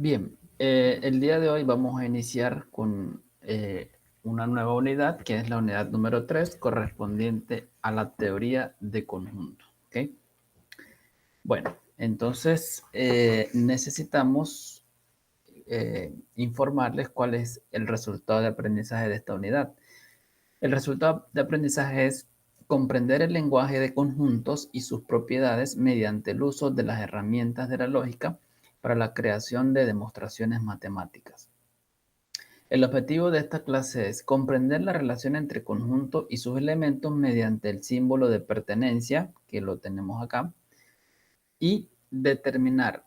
Bien, el día de hoy vamos a iniciar con una nueva unidad, que es la unidad número 3, correspondiente a la teoría de conjunto. ¿Ok? Bueno, entonces necesitamos informarles cuál es el resultado de aprendizaje de esta unidad. El resultado de aprendizaje es comprender el lenguaje de conjuntos y sus propiedades mediante el uso de las herramientas de la lógica para la creación de demostraciones matemáticas. El objetivo de esta clase es comprender la relación entre conjunto y sus elementos mediante el símbolo de pertenencia, que lo tenemos acá, y determinar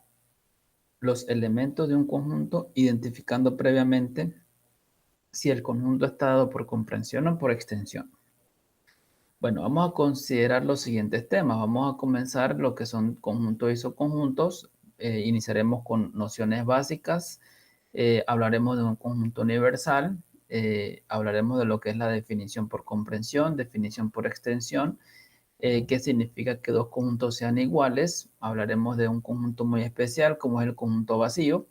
los elementos de un conjunto identificando previamente si el conjunto está dado por comprensión o por extensión. Bueno, vamos a considerar los siguientes temas. Vamos a comenzar lo que son conjuntos y subconjuntos. Iniciaremos con nociones básicas. Hablaremos de un conjunto universal. Hablaremos de lo que es la definición por comprensión, definición por extensión. ¿Qué significa que dos conjuntos sean iguales? Hablaremos de un conjunto muy especial, como es el conjunto vacío.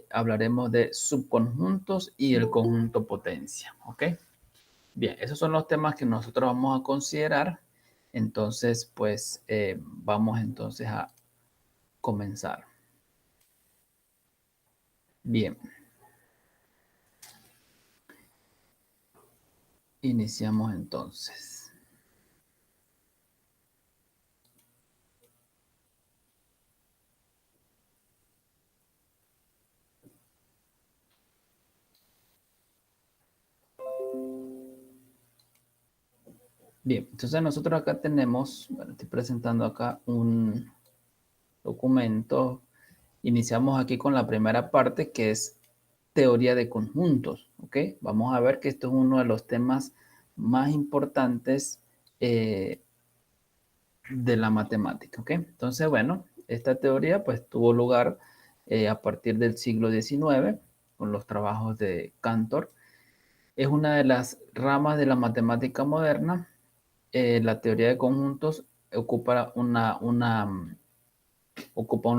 Hablaremos de subconjuntos y el conjunto potencia. ¿Ok? Bien, esos son los temas que nosotros vamos a considerar. Entonces, pues vamos entonces a comenzar. Bien, iniciamos entonces. Bien, entonces nosotros acá tenemos, bueno, estoy presentando acá un documento. Iniciamos aquí con la primera parte que es teoría de conjuntos, ¿ok? Vamos a ver que esto es uno de los temas más importantes de la matemática, ¿ok? Entonces, bueno, esta teoría pues tuvo lugar a partir del siglo XIX con los trabajos de Cantor. Es una de las ramas de la matemática moderna. La teoría de conjuntos ocupa un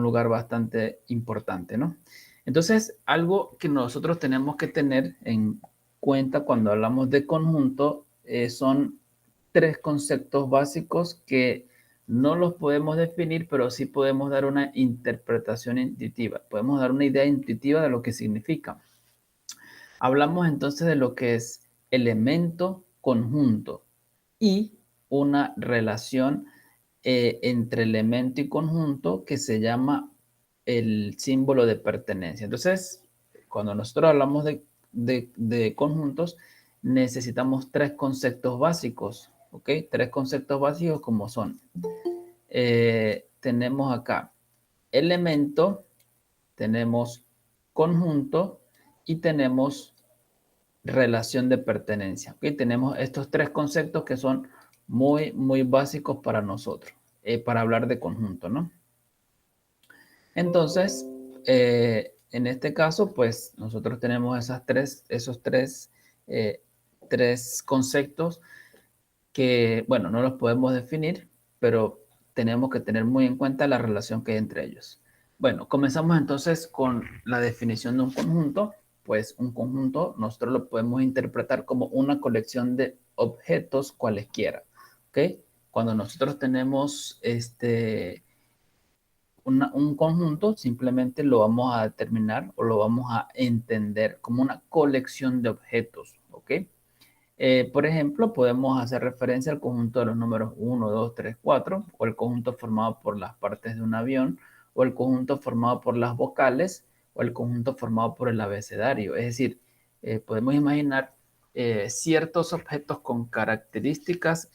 lugar bastante importante, ¿no? Entonces, algo que nosotros tenemos que tener en cuenta cuando hablamos de conjunto son tres conceptos básicos que no los podemos definir, pero sí podemos dar una interpretación intuitiva. Podemos dar una idea intuitiva de lo que significa. Hablamos entonces de lo que es elemento conjunto y una relación entre elemento y conjunto que se llama el símbolo de pertenencia. Entonces, cuando nosotros hablamos de conjuntos, necesitamos tres conceptos básicos, ¿ok? Tres conceptos básicos como son, tenemos acá elemento, tenemos conjunto y tenemos relación de pertenencia. ¿Ok? Tenemos estos tres conceptos que son muy básicos para nosotros, para hablar de conjunto, ¿no? Entonces, en este caso, pues nosotros tenemos eh, tres conceptos que, bueno, no los podemos definir, pero tenemos que tener muy en cuenta la relación que hay entre ellos. Bueno, comenzamos entonces con la definición de un conjunto. Pues un conjunto nosotros lo podemos interpretar como una colección de objetos cualesquiera, ¿ok? Cuando nosotros tenemos un conjunto, simplemente lo vamos a determinar o lo vamos a entender como una colección de objetos, ¿ok? Por ejemplo, podemos hacer referencia al conjunto de los números 1, 2, 3, 4, o el conjunto formado por las partes de un avión, o el conjunto formado por las vocales, o el conjunto formado por el abecedario. Es decir, podemos imaginar ciertos objetos con características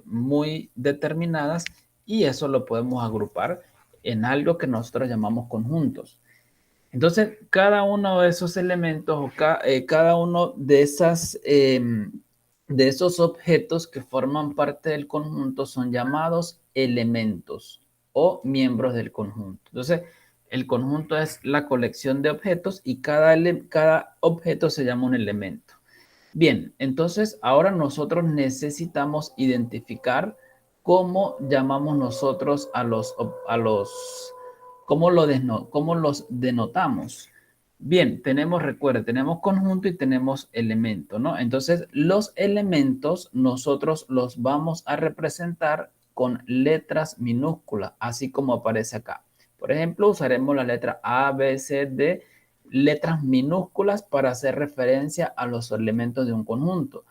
muy determinadas y eso lo podemos agrupar en algo que nosotros llamamos conjuntos. Entonces, cada uno de esos elementos o cada uno de esos objetos que forman parte del conjunto son llamados elementos o miembros del conjunto. Entonces, el conjunto es la colección de objetos y cada objeto se llama un elemento. Bien, entonces ahora nosotros necesitamos identificar cómo llamamos nosotros a los ¿Cómo los denotamos? Bien, recuerden, tenemos conjunto y tenemos elemento, ¿no? Entonces, los elementos nosotros los vamos a representar con letras minúsculas, así como aparece acá. Por ejemplo, usaremos la letra A, B, C, D, letras minúsculas para hacer referencia a los elementos de un conjunto.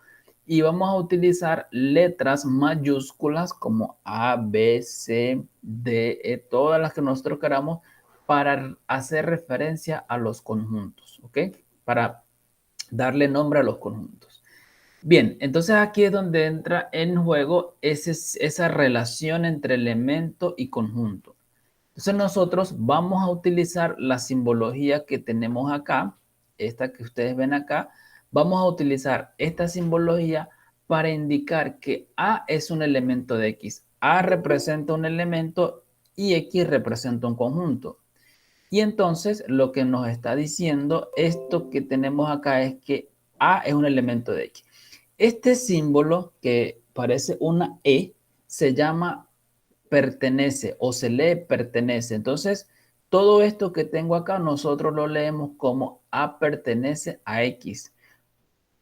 Y vamos a utilizar letras mayúsculas como A, B, C, D, E, todas las que nosotros queramos para hacer referencia a los conjuntos, ¿ok? Para darle nombre a los conjuntos. Bien, entonces aquí es donde entra en juego esa relación entre elemento y conjunto. Entonces nosotros vamos a utilizar la simbología que tenemos acá, esta que ustedes ven acá, vamos a utilizar esta simbología para indicar que A es un elemento de X. A representa un elemento y X representa un conjunto. Y entonces lo que nos está diciendo esto que tenemos acá es que A es un elemento de X. Este símbolo que parece una E se llama pertenece o se lee pertenece. Entonces, todo esto que tengo acá nosotros lo leemos como A pertenece a X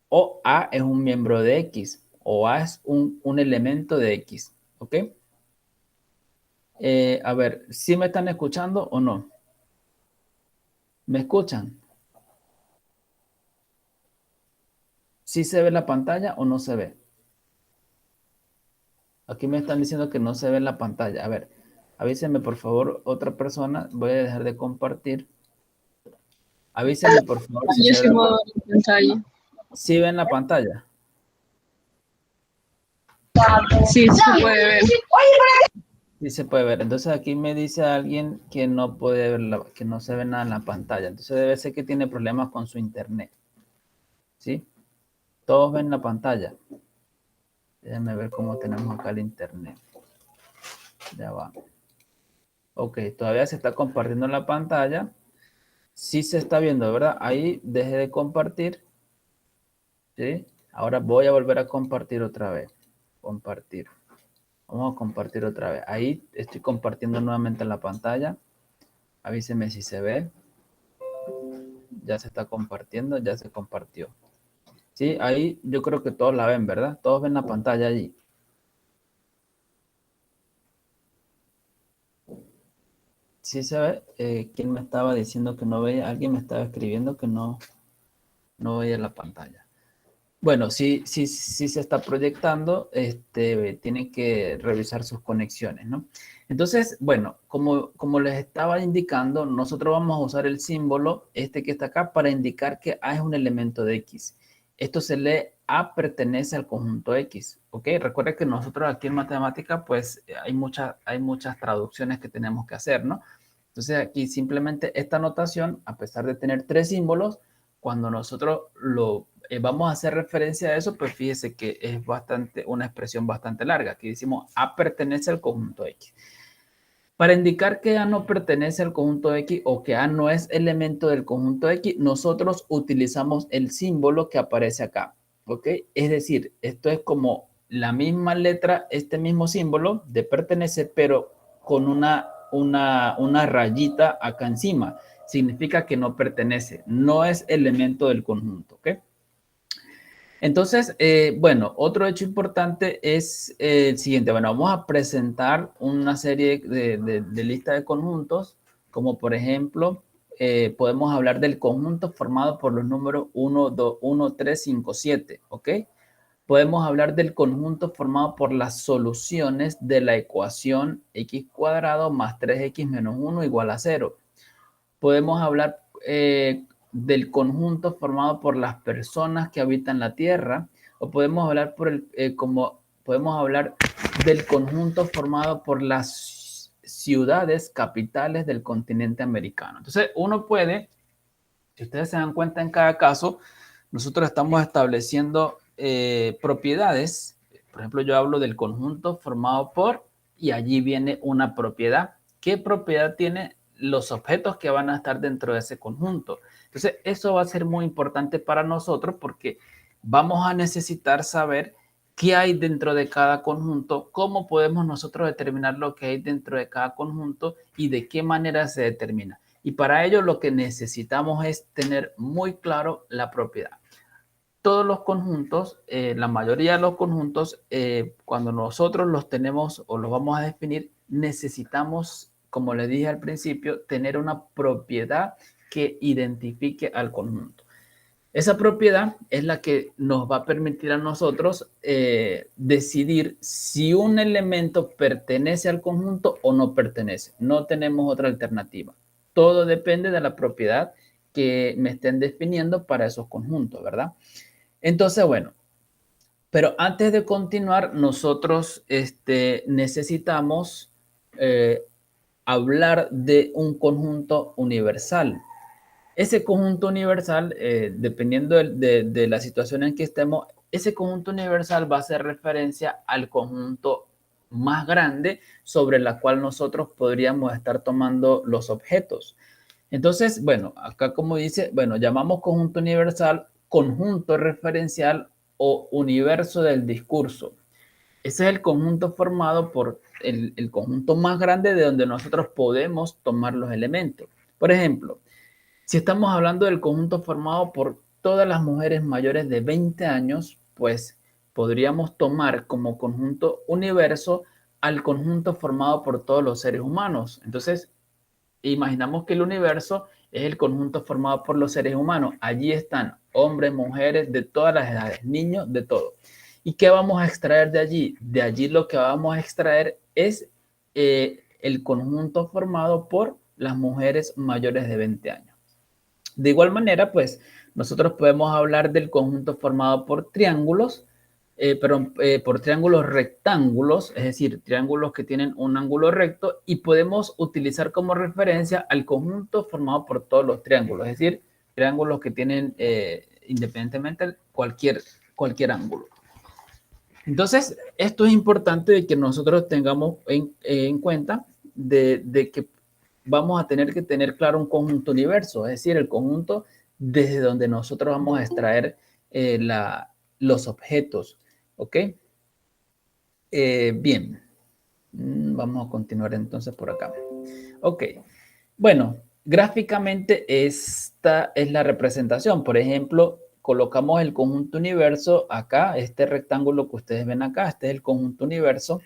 o A es un miembro de X o A es un elemento de X. ¿Ok? A ver, ¿sí me están escuchando o no? ¿Me escuchan? ¿Sí se ve la pantalla o no se ve? Aquí me están diciendo que no se ve la pantalla. A ver, avísenme por favor otra persona. Voy a dejar de compartir. Avísenme por favor si Yo se ve sí la puedo pantalla. ver la pantalla. ¿Sí ven la pantalla? Sí, se puede ver. Sí se puede ver. Entonces aquí me dice alguien que no puede ver, que no se ve nada en la pantalla. Entonces debe ser que tiene problemas con su internet. ¿Sí? Todos ven la pantalla. Déjenme ver cómo tenemos acá el internet. Ya va. Ok, todavía se está compartiendo la pantalla. Sí se está viendo, ¿verdad? Ahí deje de compartir. ¿Sí? Ahora voy a volver a compartir otra vez. Compartir. Vamos a compartir otra vez. Ahí estoy compartiendo nuevamente la pantalla. Avíseme si se ve. Ya se está compartiendo, ya se compartió. Sí, ahí yo creo que todos la ven, ¿verdad? Todos ven la pantalla allí. Sí se ve. ¿Quién me estaba diciendo que no veía? Alguien me estaba escribiendo que no veía la pantalla. Bueno, sí, sí, sí se está proyectando, tienen que revisar sus conexiones, ¿no? Entonces, bueno, como les estaba indicando, nosotros vamos a usar el símbolo, que está acá, para indicar que A es un elemento de X. Esto se lee A pertenece al conjunto X, ¿ok? Recuerden que nosotros aquí en matemática, pues, hay muchas traducciones que tenemos que hacer, ¿no? Entonces, aquí simplemente esta notación, a pesar de tener 3 símbolos, cuando nosotros vamos a hacer referencia a eso, pues fíjese que es una expresión bastante larga. Aquí decimos A pertenece al conjunto X. Para indicar que A no pertenece al conjunto X o que A no es elemento del conjunto X, nosotros utilizamos el símbolo que aparece acá. ¿Ok? Es decir, esto es como la misma letra, este mismo símbolo de pertenece, pero con una rayita acá encima. Significa que no pertenece, no es elemento del conjunto. ¿Ok? Entonces, bueno, otro hecho importante es el siguiente. Bueno, vamos a presentar una serie de lista de conjuntos, como por ejemplo, podemos hablar del conjunto formado por los números 1, 2, 1, 3, 5, 7, ¿ok? Podemos hablar del conjunto formado por las soluciones de la ecuación x cuadrado más 3x menos 1 igual a 0. Podemos hablar del conjunto formado por las personas que habitan la Tierra, o podemos hablar podemos hablar del conjunto formado por las ciudades capitales del continente americano. Entonces, uno puede, si ustedes se dan cuenta en cada caso, nosotros estamos estableciendo propiedades. Por ejemplo, yo hablo del conjunto formado por, y allí viene una propiedad. ¿Qué propiedad tiene los objetos que van a estar dentro de ese conjunto? Entonces, eso va a ser muy importante para nosotros porque vamos a necesitar saber qué hay dentro de cada conjunto, cómo podemos nosotros determinar lo que hay dentro de cada conjunto y de qué manera se determina. Y para ello lo que necesitamos es tener muy claro la propiedad. Todos los conjuntos, la mayoría de los conjuntos, cuando nosotros los tenemos o los vamos a definir, necesitamos, como les dije al principio, tener una propiedad que identifique al conjunto. Esa propiedad es la que nos va a permitir a nosotros decidir si un elemento pertenece al conjunto o no pertenece. No tenemos otra alternativa. Todo depende de la propiedad que me estén definiendo para esos conjuntos, ¿verdad? Entonces, bueno, pero antes de continuar, nosotros necesitamos hablar de un conjunto universal. Ese conjunto universal, dependiendo de la situación en que estemos, ese conjunto universal va a hacer referencia al conjunto más grande sobre la cual nosotros podríamos estar tomando los objetos. Entonces, bueno, acá como dice, bueno, llamamos conjunto universal, conjunto referencial o universo del discurso. Ese es el conjunto formado por el conjunto más grande de donde nosotros podemos tomar los elementos. Por ejemplo, si estamos hablando del conjunto formado por todas las mujeres mayores de 20 años, pues podríamos tomar como conjunto universo al conjunto formado por todos los seres humanos. Entonces, imaginamos que el universo es el conjunto formado por los seres humanos. Allí están hombres, mujeres, de todas las edades, niños, de todo. ¿Y qué vamos a extraer de allí? De allí lo que vamos a extraer es el conjunto formado por las mujeres mayores de 20 años. De igual manera, pues nosotros podemos hablar del conjunto formado por triángulos, por triángulos rectángulos, es decir, triángulos que tienen un ángulo recto, y podemos utilizar como referencia al conjunto formado por todos los triángulos, es decir, triángulos que tienen independientemente cualquier ángulo. Entonces, esto es importante de que nosotros tengamos en cuenta de que vamos a tener que tener claro un conjunto universo, es decir, el conjunto desde donde nosotros vamos a extraer los objetos, ¿ok? Bien, vamos a continuar entonces por acá. Ok, bueno, gráficamente esta es la representación. Por ejemplo, colocamos el conjunto universo acá, este rectángulo que ustedes ven acá, este es el conjunto universo.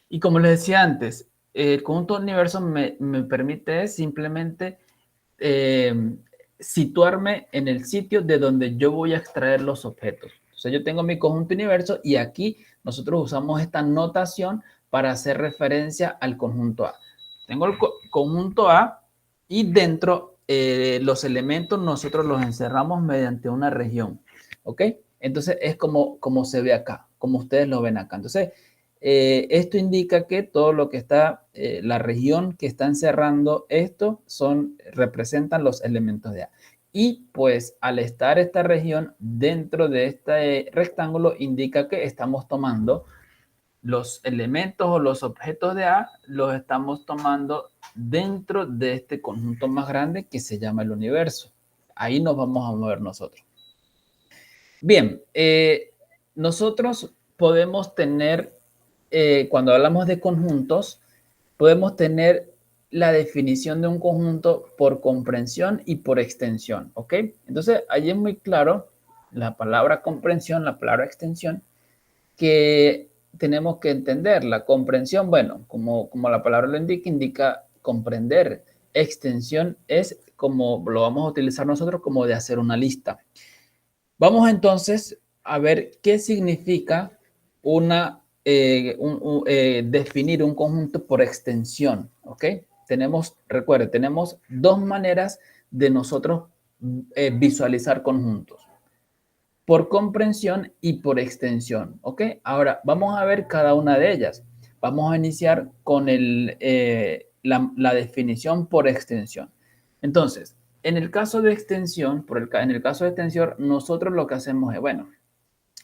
Y como les decía antes, el conjunto universo me permite simplemente situarme en el sitio de donde yo voy a extraer los objetos. O sea, yo tengo mi conjunto universo y aquí nosotros usamos esta notación para hacer referencia al conjunto A. Tengo el conjunto A y dentro los elementos nosotros los encerramos mediante una región. ¿Ok? Entonces es como se ve acá, como ustedes lo ven acá. Entonces, esto indica que todo lo que está, la región que está encerrando esto representan los elementos de A. Y pues al estar esta región dentro de este rectángulo indica que estamos tomando los elementos o los objetos de A, los estamos tomando dentro de este conjunto más grande que se llama el universo. Ahí nos vamos a mover nosotros. Bien, nosotros podemos tener cuando hablamos de conjuntos, podemos tener la definición de un conjunto por comprensión y por extensión, ¿ok? Entonces, allí es muy claro la palabra comprensión, la palabra extensión, que tenemos que entender. La comprensión, bueno, como la palabra lo indica, indica comprender. Extensión es como lo vamos a utilizar nosotros como de hacer una lista. Vamos entonces a ver qué significa definir un conjunto por extensión, ¿ok? Recuerde, tenemos dos maneras de nosotros visualizar conjuntos. Por comprensión y por extensión, ¿ok? Ahora, vamos a ver cada una de ellas. Vamos a iniciar con la definición por extensión. Entonces, en el caso de extensión, en el caso de extensión, nosotros lo que hacemos es, bueno,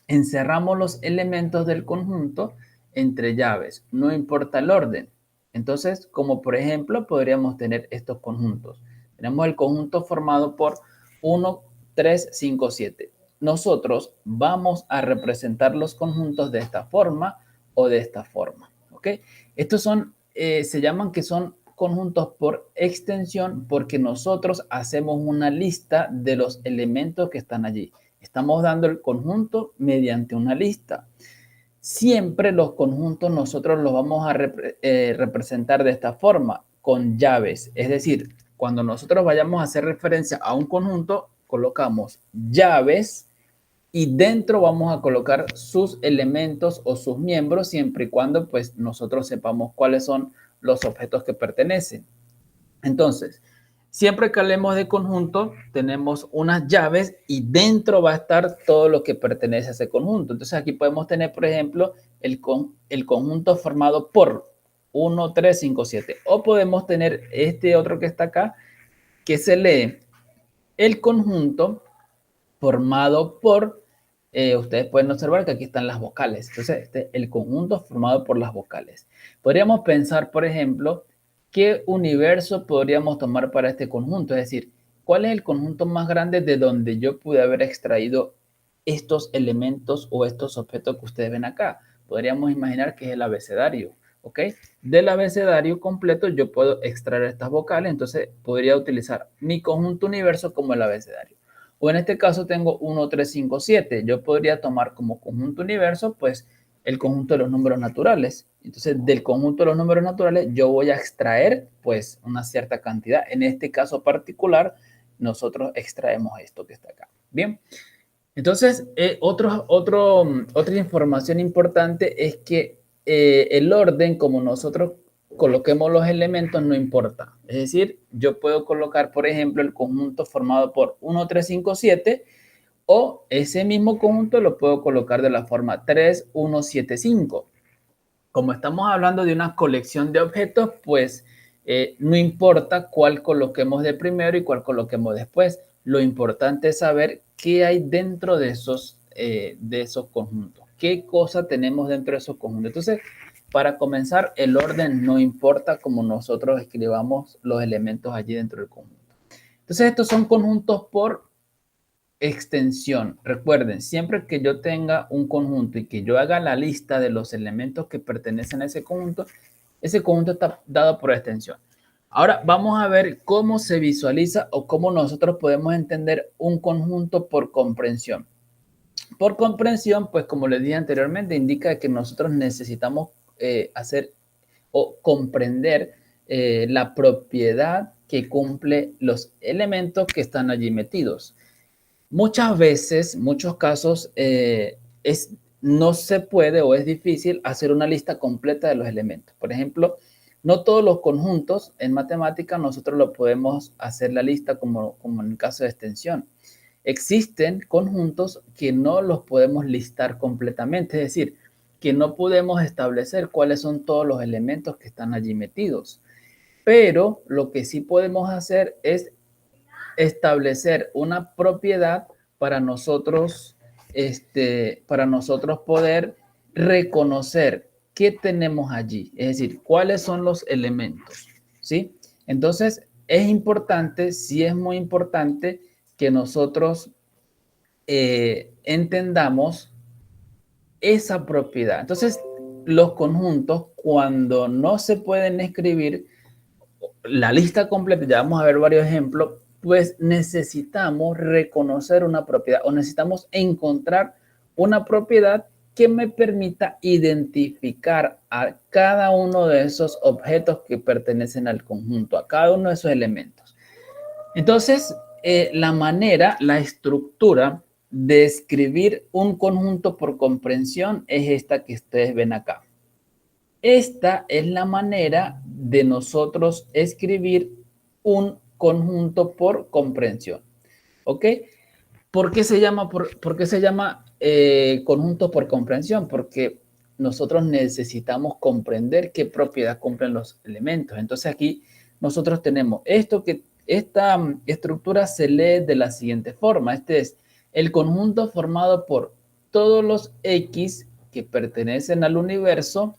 encerramos los elementos del conjunto entre llaves, no importa el orden. Entonces, como por ejemplo, podríamos tener estos conjuntos. Tenemos el conjunto formado por 1, 3, 5, 7. nosotros vamos a representar los conjuntos de esta forma o de esta forma, ¿ok? Estos son, se llaman que son conjuntos por extensión porque nosotros hacemos una lista de los elementos que están allí. Estamos dando el conjunto mediante una lista. Siempre los conjuntos nosotros los vamos a representar de esta forma, con llaves. Es decir, cuando nosotros vayamos a hacer referencia a un conjunto, colocamos llaves y dentro vamos a colocar sus elementos o sus miembros siempre y cuando pues nosotros sepamos cuáles son los objetos que pertenecen. Entonces, siempre que hablemos de conjunto, tenemos unas llaves y dentro va a estar todo lo que pertenece a ese conjunto. Entonces, aquí podemos tener, por ejemplo, el conjunto formado por 1, 3, 5, 7. O podemos tener este otro que está acá, que se lee el conjunto formado por, ustedes pueden observar que aquí están las vocales. Entonces, el conjunto formado por las vocales. Podríamos pensar, por ejemplo, ¿qué universo podríamos tomar para este conjunto? Es decir, ¿cuál es el conjunto más grande de donde yo pude haber extraído estos elementos o estos objetos que ustedes ven acá? Podríamos imaginar que es el abecedario, ¿ok? Del abecedario completo yo puedo extraer estas vocales, entonces podría utilizar mi conjunto universo como el abecedario. O en este caso tengo 1, 3, 5, 7. Yo podría tomar como conjunto universo, pues, el conjunto de los números naturales. Entonces, del conjunto de los números naturales, yo voy a extraer, pues, una cierta cantidad. En este caso particular, nosotros extraemos esto que está acá. Bien. Entonces, otra información importante es que el orden, como nosotros coloquemos los elementos, no importa. Es decir, yo puedo colocar, por ejemplo, el conjunto formado por 1, 3, 5, 7, o ese mismo conjunto lo puedo colocar de la forma 3, 1, 7, 5. Como estamos hablando de una colección de objetos, pues no importa cuál coloquemos de primero y cuál coloquemos después. Lo importante es saber qué hay dentro de esos conjuntos. ¿Qué cosa tenemos dentro de esos conjuntos? Entonces, para comenzar, el orden no importa como nosotros escribamos los elementos allí dentro del conjunto. Entonces, estos son conjuntos por extensión. Recuerden, siempre que yo tenga un conjunto y que yo haga la lista de los elementos que pertenecen a ese conjunto está dado por extensión. Ahora vamos a ver cómo se visualiza o cómo nosotros podemos entender un conjunto por comprensión. Por comprensión, pues como les dije anteriormente, indica que nosotros necesitamos hacer o comprender la propiedad que cumple los elementos que están allí metidos. Muchas veces, muchos casos, no se puede o es difícil hacer una lista completa de los elementos. Por ejemplo, no todos los conjuntos en matemática nosotros lo podemos hacer la lista como en el caso de extensión. Existen conjuntos que no los podemos listar completamente, es decir, que no podemos establecer cuáles son todos los elementos que están allí metidos. Pero lo que sí podemos hacer es establecer una propiedad para nosotros poder reconocer qué tenemos allí, es decir, cuáles son los elementos, ¿sí? Entonces, es importante, sí es muy importante que nosotros entendamos esa propiedad. Entonces, los conjuntos, cuando no se pueden escribir la lista completa, ya vamos a ver varios ejemplos, pues necesitamos reconocer una propiedad o necesitamos encontrar una propiedad que me permita identificar a cada uno de esos objetos que pertenecen al conjunto, a cada uno de esos elementos. Entonces, la estructura de escribir un conjunto por comprensión es esta que ustedes ven acá. Esta es la manera de nosotros escribir un conjunto por comprensión. ¿Ok? ¿Por qué se llama conjunto por comprensión? Porque nosotros necesitamos comprender qué propiedad cumplen los elementos. Entonces aquí nosotros tenemos esta estructura se lee de la siguiente forma. Este es el conjunto formado por todos los X que pertenecen al universo,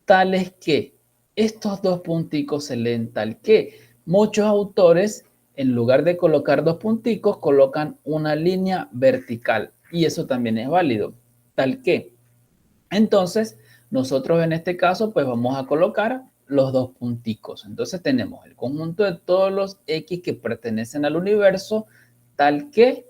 tales que estos dos punticos se leen tal que. Muchos autores, en lugar de colocar dos punticos, colocan una línea vertical. y eso también es válido, tal que. Entonces, nosotros en este caso, pues vamos a colocar los dos punticos. Entonces tenemos el conjunto de todos los X que pertenecen al universo, tal que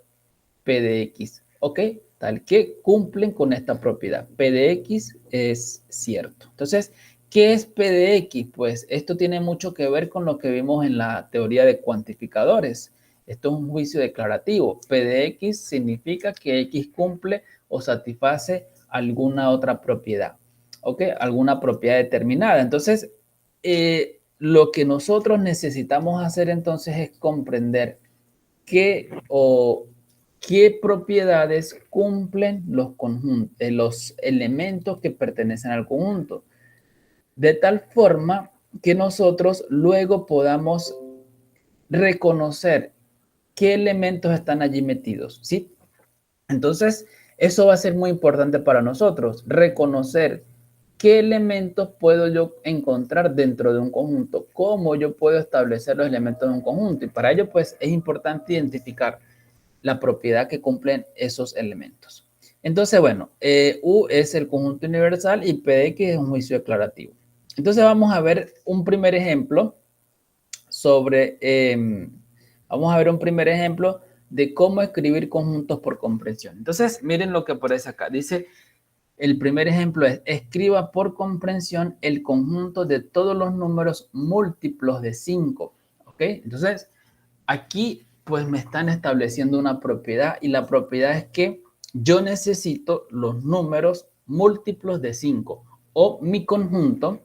P de X, ¿ok? Tal que cumplen con esta propiedad. P de X es cierto. Entonces, ¿qué es P de X? Pues esto tiene mucho que ver con lo que vimos en la teoría de cuantificadores. Esto es un juicio declarativo. P de X significa que X cumple o satisface alguna otra propiedad, ¿ok? Alguna propiedad determinada. Entonces, lo que nosotros necesitamos hacer entonces es comprender qué propiedades cumplen los conjuntos, los elementos que pertenecen al conjunto, de tal forma que nosotros luego podamos reconocer qué elementos están allí metidos, ¿sí? Entonces, eso va a ser muy importante para nosotros, reconocer qué elementos puedo yo encontrar dentro de un conjunto, cómo yo puedo establecer los elementos de un conjunto. Y para ello, pues, es importante identificar la propiedad que cumplen esos elementos. Entonces, bueno, U es el conjunto universal y P de X es un juicio declarativo. Entonces, vamos a ver un primer ejemplo sobre, vamos a ver un primer ejemplo de cómo escribir conjuntos por comprensión. Entonces, miren lo que aparece acá. Dice, el primer ejemplo es, escriba por comprensión el conjunto de todos los números múltiplos de 5. ¿Ok? Entonces, aquí pues me están estableciendo una propiedad y la propiedad es que yo necesito los números múltiplos de 5 o mi conjunto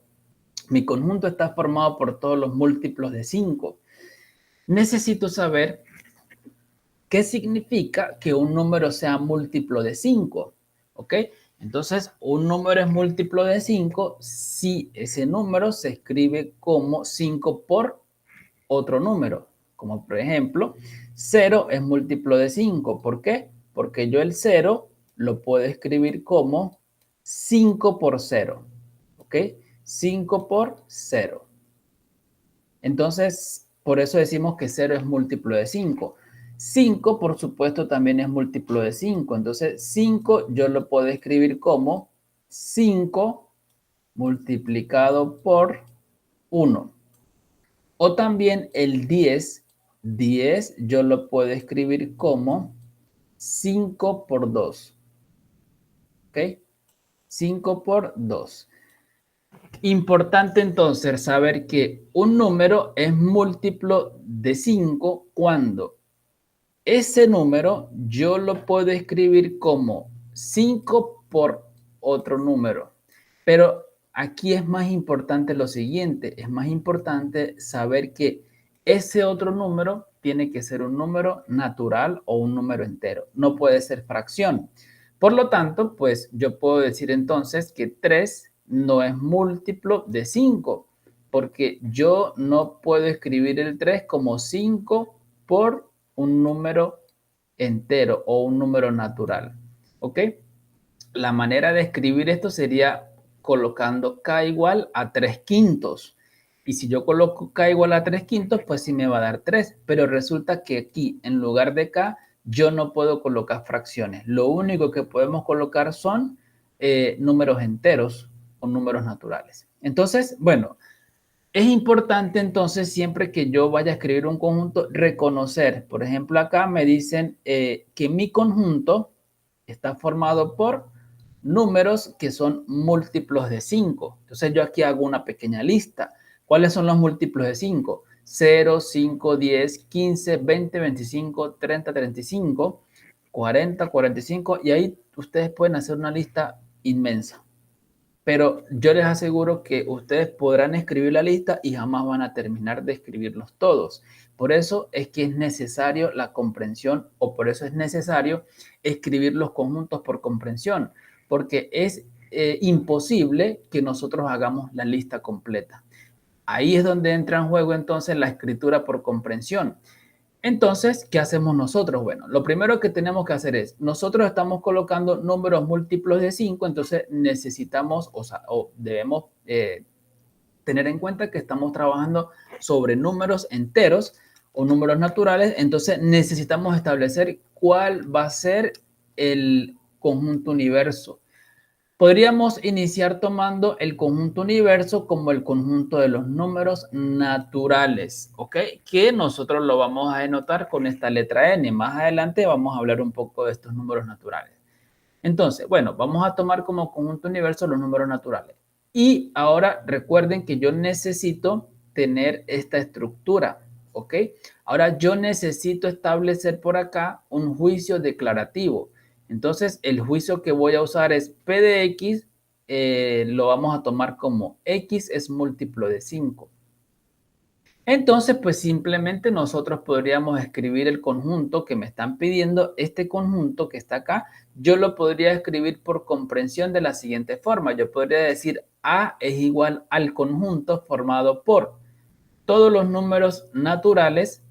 está formado por todos los múltiplos de 5. Necesito saber qué significa que un número sea múltiplo de 5, ¿ok? Entonces, un número es múltiplo de 5 si ese número se escribe como 5 por otro número, como por ejemplo, 0 es múltiplo de 5. ¿Por qué? Porque yo el 0 lo puedo escribir como 5 por 0, ¿ok? 5 por 0. Entonces, por eso decimos que 0 es múltiplo de 5. 5, por supuesto, también es múltiplo de 5. Entonces, 5 yo lo puedo escribir como 5 multiplicado por 1. O también el 10 yo lo puedo escribir como 5 por 2. ¿Ok? 5 por 2. Importante entonces saber que un número es múltiplo de 5 cuando ese número yo lo puedo escribir como 5 por otro número. Pero aquí es más importante lo siguiente, es más importante saber que ese otro número tiene que ser un número natural o un número entero, no puede ser fracción. Por lo tanto, pues yo puedo decir entonces que 3 no es múltiplo de 5, porque yo no puedo escribir el 3 como 5 por un número entero o un número natural. ¿Ok? La manera de escribir esto sería colocando k igual a 3 quintos. Y si yo coloco k igual a 3 quintos, pues sí me va a dar 3. Pero resulta que aquí, en lugar de k, yo no puedo colocar fracciones. Lo único que podemos colocar son números enteros o números naturales. Entonces, bueno, es importante entonces siempre que yo vaya a escribir un conjunto, reconocer, por ejemplo, acá me dicen que mi conjunto está formado por números que son múltiplos de 5. Entonces yo aquí hago una pequeña lista. ¿Cuáles son los múltiplos de 5? 0, 5, 10, 15, 20, 25, 30, 35, 40, 45 y ahí ustedes pueden hacer una lista inmensa. Pero yo les aseguro que ustedes podrán escribir la lista y jamás van a terminar de escribirlos todos. Por eso es que es necesario la comprensión o por eso es necesario escribir los conjuntos por comprensión, porque es imposible que nosotros hagamos la lista completa. Ahí es donde entra en juego entonces la escritura por comprensión. Entonces, ¿qué hacemos nosotros? Bueno, lo primero que tenemos que hacer es, nosotros estamos colocando números múltiplos de 5, entonces necesitamos o debemos tener en cuenta que estamos trabajando sobre números enteros o números naturales, entonces necesitamos establecer cuál va a ser el conjunto universo. Podríamos iniciar tomando el conjunto universo como el conjunto de los números naturales, ¿ok? Que nosotros lo vamos a denotar con esta letra N. Más adelante vamos a hablar un poco de estos números naturales. Entonces, bueno, vamos a tomar como conjunto universo los números naturales. Y ahora recuerden que yo necesito tener esta estructura, ¿ok? Ahora yo necesito establecer por acá un juicio declarativo. Entonces, el juicio que voy a usar es P de X, lo vamos a tomar como X es múltiplo de 5. Entonces, pues simplemente nosotros podríamos escribir el conjunto que me están pidiendo. Este conjunto que está acá, yo lo podría escribir por comprensión de la siguiente forma. Yo podría decir A es igual al conjunto formado por todos los números naturales,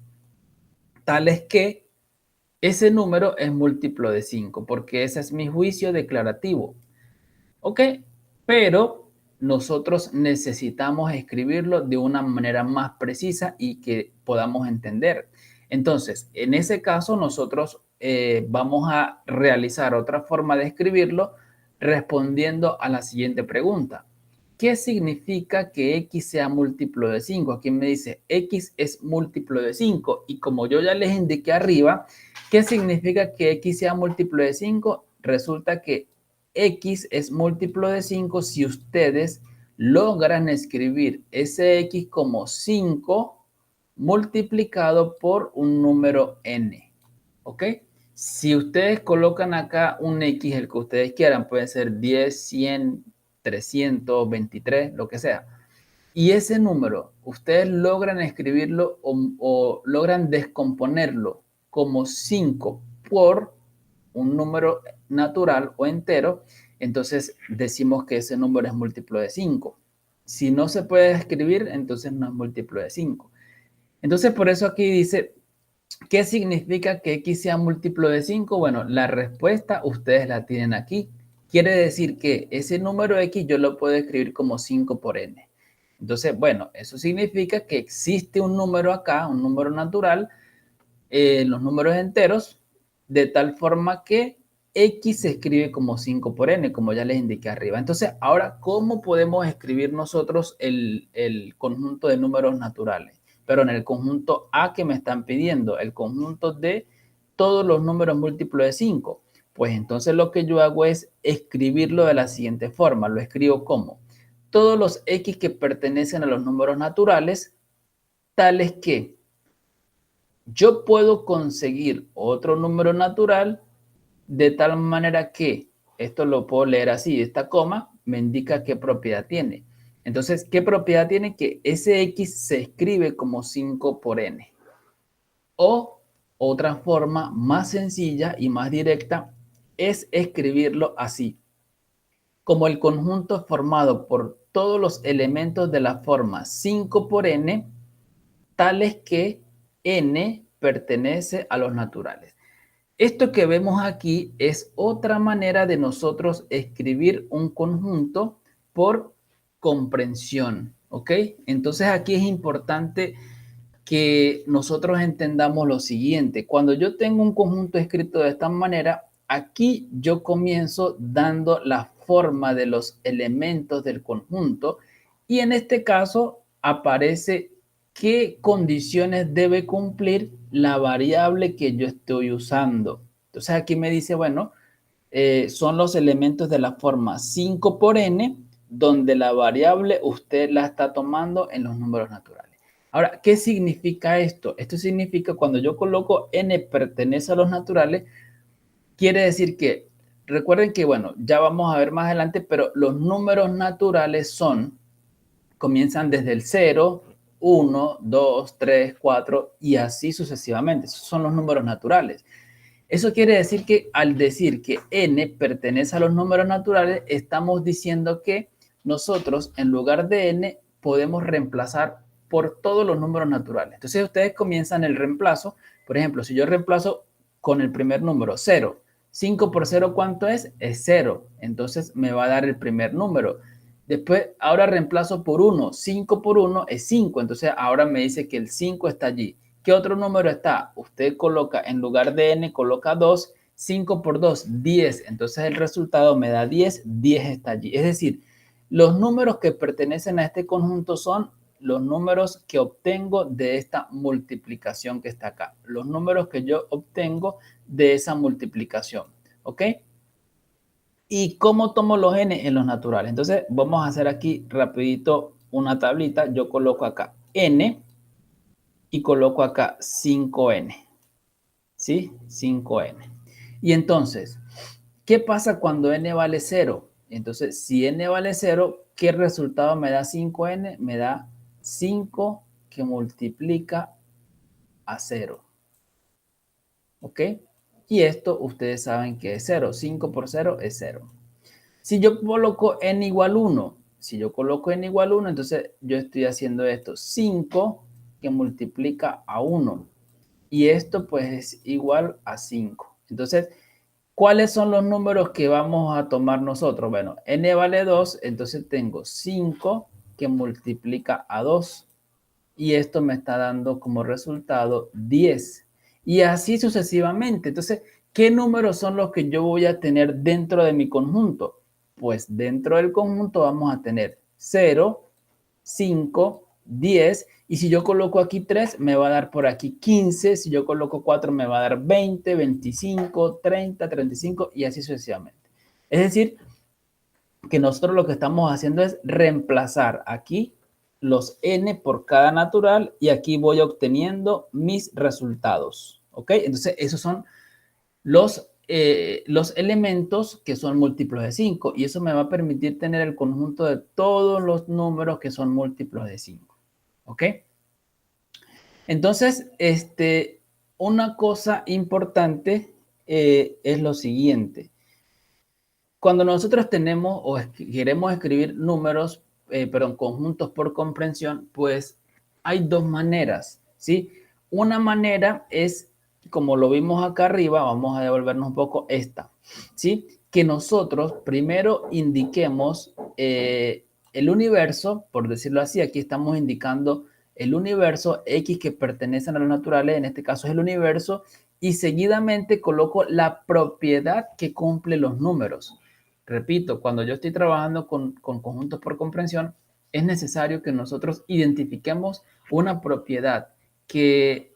tales que ese número es múltiplo de 5, porque ese es mi juicio declarativo. ¿Ok? Pero nosotros necesitamos escribirlo de una manera más precisa y que podamos entender. Entonces, en ese caso, nosotros vamos a realizar otra forma de escribirlo respondiendo a la siguiente pregunta. ¿Qué significa que X sea múltiplo de 5? Aquí me dice X es múltiplo de 5. Y como yo ya les indiqué arriba, ¿qué significa que X sea múltiplo de 5? Resulta que X es múltiplo de 5 si ustedes logran escribir ese X como 5 multiplicado por un número N. ¿Ok? Si ustedes colocan acá un X, el que ustedes quieran, puede ser 10, 100, 323, lo que sea. Y ese número, ustedes logran escribirlo o logran descomponerlo como 5 por un número natural o entero, entonces decimos que ese número es múltiplo de 5. Si no se puede escribir, entonces no es múltiplo de 5. Entonces, por eso aquí dice, ¿qué significa que X sea múltiplo de 5? Bueno, la respuesta ustedes la tienen aquí. Quiere decir que ese número X yo lo puedo escribir como 5 por N. Entonces, bueno, eso significa que existe un número acá, un número natural, los números enteros, de tal forma que X se escribe como 5 por N, como ya les indiqué arriba. Entonces, ahora, ¿cómo podemos escribir nosotros el conjunto de números naturales? Pero en el conjunto A que me están pidiendo, el conjunto de todos los números múltiplos de 5. Pues entonces lo que yo hago es escribirlo de la siguiente forma. Lo escribo como todos los X que pertenecen a los números naturales, tales que yo puedo conseguir otro número natural de tal manera que, esto lo puedo leer así, esta coma me indica qué propiedad tiene. Entonces, ¿qué propiedad tiene? Que ese X se escribe como 5 por N. O otra forma más sencilla y más directa es escribirlo así. Como el conjunto formado por todos los elementos de la forma 5 por N, tales que N pertenece a los naturales. Esto que vemos aquí es otra manera de nosotros escribir un conjunto por comprensión, ¿ok? Entonces aquí es importante que nosotros entendamos lo siguiente. Cuando yo tengo un conjunto escrito de esta manera, aquí yo comienzo dando la forma de los elementos del conjunto y en este caso aparece qué condiciones debe cumplir la variable que yo estoy usando. Entonces aquí me dice, bueno, son los elementos de la forma 5 por n, donde la variable usted la está tomando en los números naturales. Ahora, ¿qué significa esto? Esto significa cuando yo coloco n pertenece a los naturales, quiere decir que, recuerden que, bueno, ya vamos a ver más adelante, pero los números naturales comienzan desde el 0, 1, 2, 3, 4 y así sucesivamente. Esos son los números naturales. Eso quiere decir que al decir que n pertenece a los números naturales, estamos diciendo que nosotros en lugar de n podemos reemplazar por todos los números naturales. Entonces ustedes comienzan el reemplazo. Por ejemplo, si yo reemplazo con el primer número 0, 5 por 0, ¿cuánto es? Es 0. Entonces me va a dar el primer número. Después, ahora reemplazo por 1. 5 por 1 es 5. Entonces ahora me dice que el 5 está allí. ¿Qué otro número está? Usted coloca, en lugar de n, coloca 2 5 por 2, 10. Entonces el resultado me da 10, 10 está allí. Es decir, los números que pertenecen a este conjunto son los números que obtengo de esta multiplicación que está acá. Los números que yo obtengo de esa multiplicación. ¿Ok? ¿Y cómo tomo los n en los naturales? Entonces vamos a hacer aquí rapidito una tablita. Yo coloco acá n y coloco acá 5n. ¿Sí? 5n. Y entonces, ¿qué pasa cuando n vale 0? Entonces, si n vale 0, ¿qué resultado me da 5n? Me da 5 que multiplica a 0. ¿Ok? Y esto ustedes saben que es 0. 5 por 0 es 0. Si yo coloco n igual 1, si yo coloco n igual 1, entonces yo estoy haciendo esto. 5 que multiplica a 1. Y esto pues es igual a 5. Entonces, ¿cuáles son los números que vamos a tomar nosotros? Bueno, n vale 2, entonces tengo 5 que multiplica a 2. Y esto me está dando como resultado 10. Y así sucesivamente. Entonces, ¿qué números son los que yo voy a tener dentro de mi conjunto? Pues dentro del conjunto vamos a tener 0, 5, 10. Y si yo coloco aquí 3, me va a dar por aquí 15. Si yo coloco 4, me va a dar 20, 25, 30, 35 y así sucesivamente. Es decir, que nosotros lo que estamos haciendo es reemplazar aquí los n por cada natural y aquí voy obteniendo mis resultados. ¿Ok? Entonces, esos son los elementos que son múltiplos de 5 y eso me va a permitir tener el conjunto de todos los números que son múltiplos de 5. ¿Ok? Entonces, una cosa importante es lo siguiente. Cuando nosotros tenemos o queremos escribir números, conjuntos por comprensión, pues hay dos maneras, ¿sí? Una manera es, como lo vimos acá arriba, vamos a devolvernos un poco esta, ¿sí? Que nosotros primero indiquemos el universo, por decirlo así, aquí estamos indicando el universo X que pertenecen a los naturales, en este caso es el universo, y seguidamente coloco la propiedad que cumple los números. Repito, cuando yo estoy trabajando con conjuntos por comprensión, es necesario que nosotros identifiquemos una propiedad que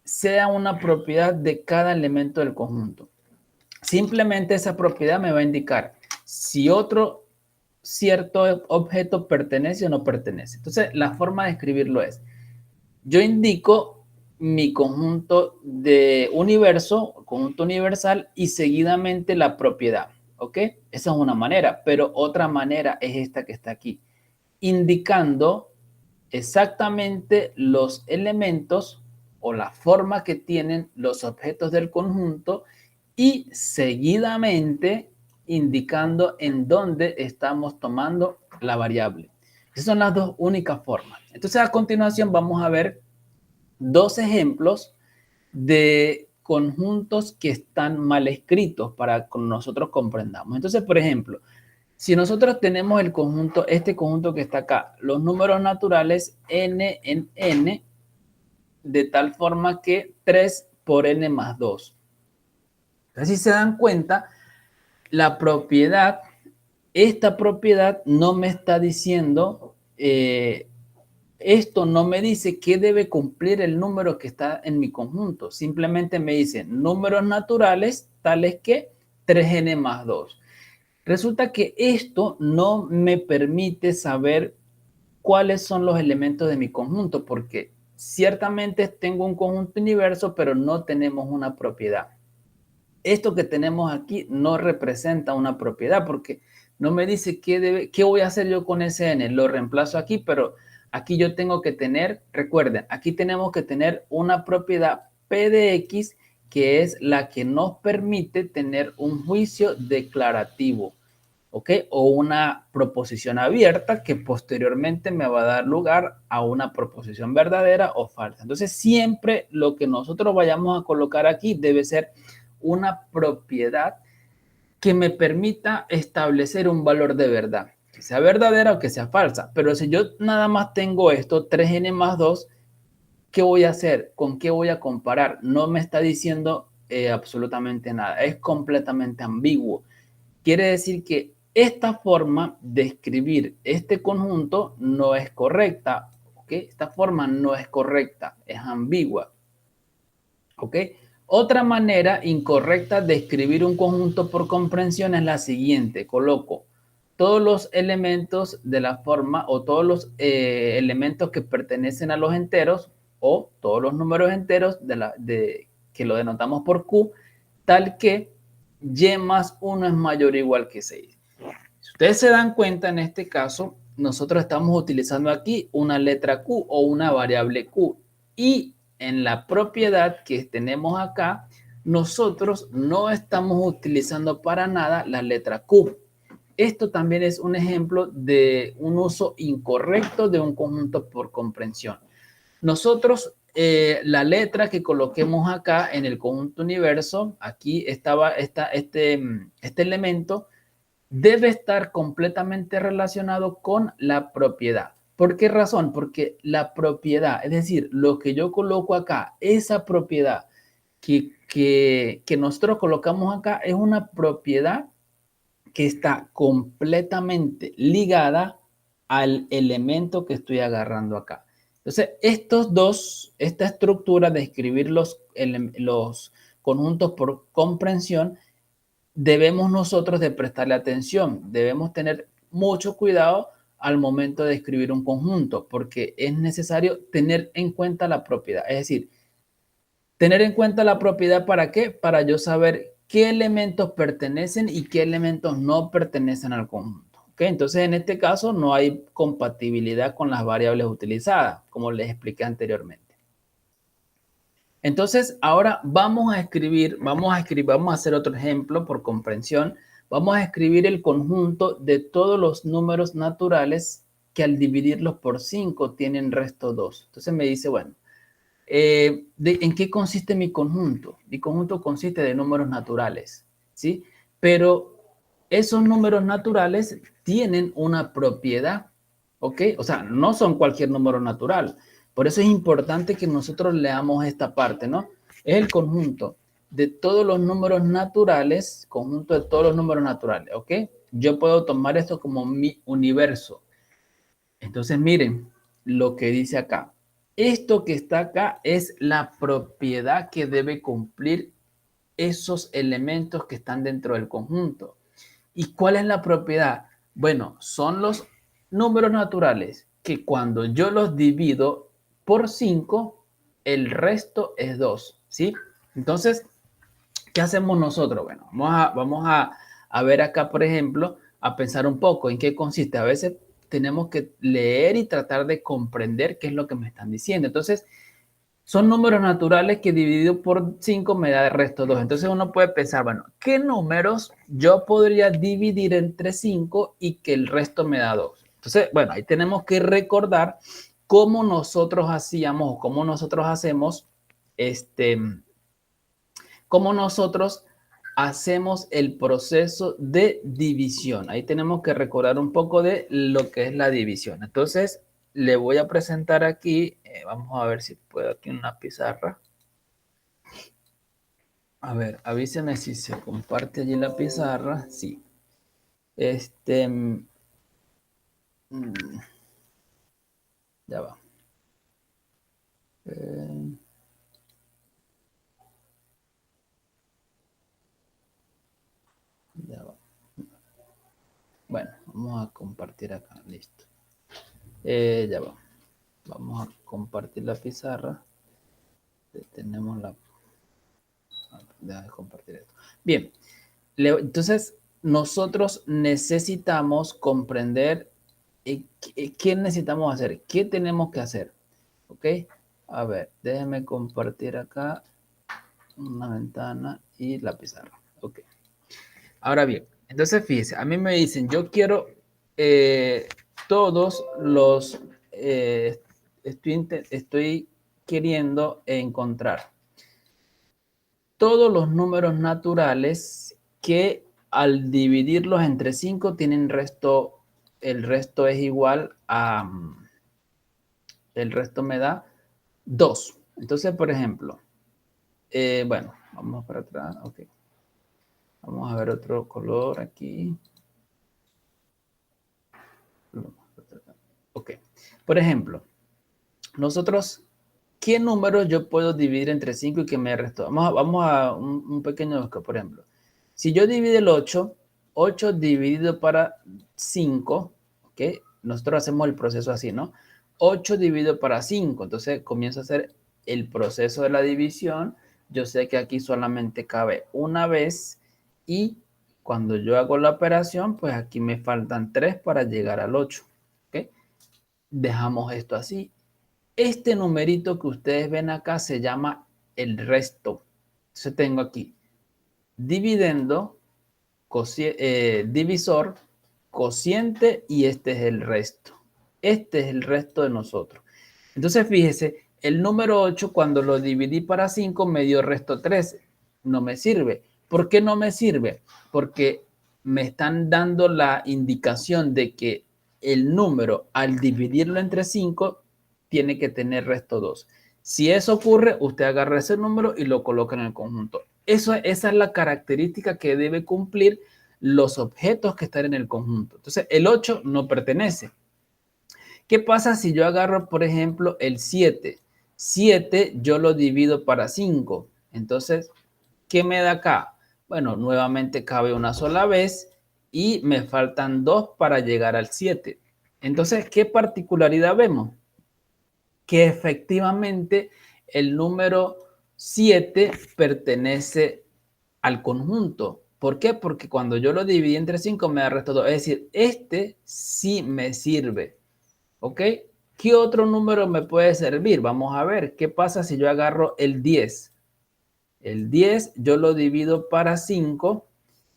sea una propiedad de cada elemento del conjunto. Simplemente esa propiedad me va a indicar si otro cierto objeto pertenece o no pertenece. Entonces, la forma de escribirlo es, yo indico mi conjunto de universo, conjunto universal, y seguidamente la propiedad. ¿Ok? Esa es una manera, pero otra manera es esta que está aquí, indicando exactamente los elementos o la forma que tienen los objetos del conjunto y seguidamente indicando en dónde estamos tomando la variable. Esas son las dos únicas formas. Entonces, a continuación vamos a ver dos ejemplos de conjuntos que están mal escritos para que nosotros comprendamos. Entonces, por ejemplo, si nosotros tenemos el conjunto, este conjunto que está acá, los números naturales n en n, de tal forma que 3 por n más 2. Entonces, si se dan cuenta, la propiedad, esta propiedad no me está diciendo, esto no me dice qué debe cumplir el número que está en mi conjunto. Simplemente me dice números naturales tales que 3n más 2. Resulta que esto no me permite saber cuáles son los elementos de mi conjunto, porque ciertamente tengo un conjunto universo, pero no tenemos una propiedad. Esto que tenemos aquí no representa una propiedad, porque no me dice qué voy a hacer yo con ese n. Lo reemplazo aquí, pero aquí yo tengo que tener, recuerden, aquí tenemos que tener una propiedad P de X, que es la que nos permite tener un juicio declarativo. ¿Ok? O una proposición abierta que posteriormente me va a dar lugar a una proposición verdadera o falsa. Entonces, siempre lo que nosotros vayamos a colocar aquí debe ser una propiedad que me permita establecer un valor de verdad, que sea verdadera o que sea falsa. Pero si yo nada más tengo esto, 3n más 2, ¿qué voy a hacer? ¿Con qué voy a comparar? No me está diciendo absolutamente nada. Es completamente ambiguo. Quiere decir que esta forma de escribir este conjunto no es correcta. ¿Ok? Esta forma no es correcta, es ambigua. ¿Ok? Otra manera incorrecta de escribir un conjunto por comprensión es la siguiente. Coloco todos los elementos de la forma o todos los elementos que pertenecen a los enteros o todos los números enteros que lo denotamos por Q, tal que y más 1 es mayor o igual que 6. Si ustedes se dan cuenta, en este caso, nosotros estamos utilizando aquí una letra Q o una variable Q. Y en la propiedad que tenemos acá, nosotros no estamos utilizando para nada la letra Q. Esto también es un ejemplo de un uso incorrecto de un conjunto por comprensión. Nosotros, la letra que coloquemos acá en el conjunto universo, aquí estaba este elemento, debe estar completamente relacionado con la propiedad. ¿Por qué razón? Porque la propiedad, es decir, lo que yo coloco acá, esa propiedad que nosotros colocamos acá es una propiedad que está completamente ligada al elemento que estoy agarrando acá. Entonces, esta estructura de escribir los conjuntos por comprensión, debemos nosotros de prestarle atención, debemos tener mucho cuidado al momento de escribir un conjunto, porque es necesario tener en cuenta la propiedad. Es decir, tener en cuenta la propiedad, ¿para qué? Para yo saber qué elementos pertenecen y qué elementos no pertenecen al conjunto. ¿Ok? Entonces, en este caso, no hay compatibilidad con las variables utilizadas, como les expliqué anteriormente. Entonces, ahora vamos a hacer otro ejemplo por comprensión. Vamos a escribir el conjunto de todos los números naturales que al dividirlos por 5 tienen resto 2. Entonces me dice, bueno, ¿en qué consiste mi conjunto? Mi conjunto consiste de números naturales, ¿sí? Pero esos números naturales tienen una propiedad, ¿ok? O sea, no son cualquier número natural. Por eso es importante que nosotros leamos esta parte, ¿no? Es el conjunto de todos los números naturales, conjunto de todos los números naturales, ¿ok? Yo puedo tomar esto como mi universo. Entonces, miren lo que dice acá. Esto que está acá es la propiedad que debe cumplir esos elementos que están dentro del conjunto. ¿Y cuál es la propiedad? Bueno, son los números naturales que cuando yo los divido por 5, el resto es 2, ¿sí? Entonces, ¿qué hacemos nosotros? Bueno, vamos a ver acá, por ejemplo, a pensar un poco en qué consiste. A veces tenemos que leer y tratar de comprender qué es lo que me están diciendo. Entonces, son números naturales que dividido por 5 me da el resto 2. Entonces uno puede pensar, bueno, ¿qué números yo podría dividir entre 5 y que el resto me da 2? Entonces, bueno, ahí tenemos que recordar cómo nosotros hacíamos o cómo nosotros hacemos cómo nosotros hacemos el proceso de división. Ahí tenemos que recordar un poco de lo que es la división. Entonces, le voy a presentar aquí, vamos a ver si puedo aquí una pizarra. A ver, avíseme si se comparte allí la pizarra. Sí. Ya va. Ya va. Bueno, vamos a compartir acá. Listo. Ya va. Vamos a compartir la pizarra. Tenemos la... Déjame compartir esto. Bien. Entonces, nosotros necesitamos comprender qué necesitamos hacer, qué tenemos que hacer. ¿Ok? A ver, déjenme compartir acá una ventana y la pizarra. Ok. Ahora bien, entonces fíjense, a mí me dicen, yo quiero todos los, estoy queriendo encontrar todos los números naturales que al dividirlos entre 5 tienen resto, el resto es igual a, el resto me da 2. Entonces, por ejemplo, bueno, Vamos para atrás. Ok. Vamos a ver otro color aquí. Ok. Por ejemplo, nosotros, ¿qué números yo puedo dividir entre 5 y que me restó? Vamos a un pequeño busca, por ejemplo. Si yo divido el 8, 8 dividido para 5, ¿ok? Nosotros hacemos el proceso así, ¿no? 8 dividido para 5, entonces comienzo a hacer el proceso de la división. Yo sé que aquí solamente cabe una vez y cuando yo hago la operación, pues aquí me faltan 3 para llegar al 8, ¿ok? Dejamos esto así. Este numerito que ustedes ven acá se llama el resto. Entonces tengo aquí dividendo, divisor, cociente y este es el resto. Este es el resto de nosotros. Entonces fíjese, el número 8 cuando lo dividí para 5 me dio resto 13. No me sirve. ¿Por qué no me sirve? Porque me están dando la indicación de que el número al dividirlo entre 5 tiene que tener resto 2. Si eso ocurre, usted agarra ese número y lo coloca en el conjunto. Esa es la característica que debe cumplir los objetos que están en el conjunto. Entonces, el 8 no pertenece. ¿Qué pasa si yo agarro, por ejemplo, el 7? 7 yo lo divido para 5. Entonces, ¿qué me da acá? Bueno, nuevamente cabe una sola vez y me faltan 2 para llegar al 7. Entonces, ¿qué particularidad vemos? Que efectivamente el número 7 pertenece al conjunto. ¿Por qué? Porque cuando yo lo dividí entre 5 me da resto 2. Es decir, este sí me sirve. ¿Ok? ¿Qué otro número me puede servir? Vamos a ver, ¿qué pasa si yo agarro el 10? El 10 yo lo divido para 5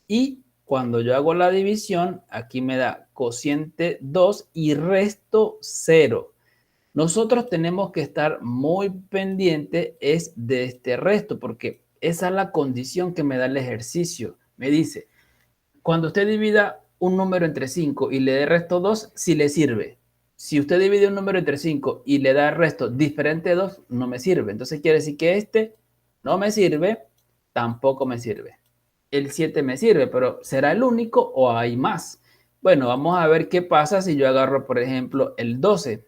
y cuando yo hago la división, aquí me da cociente 2 y resto 0. Nosotros tenemos que estar muy pendiente es de este resto, porque esa es la condición que me da el ejercicio. Me dice, cuando usted divida un número entre 5 y le dé resto 2, sí le sirve. Si usted divide un número entre 5 y le da el resto diferente de 2, no me sirve. Entonces quiere decir que este no me sirve, tampoco me sirve. El 7 me sirve, pero ¿será el único o hay más? Bueno, vamos a ver qué pasa si yo agarro, por ejemplo, el 12.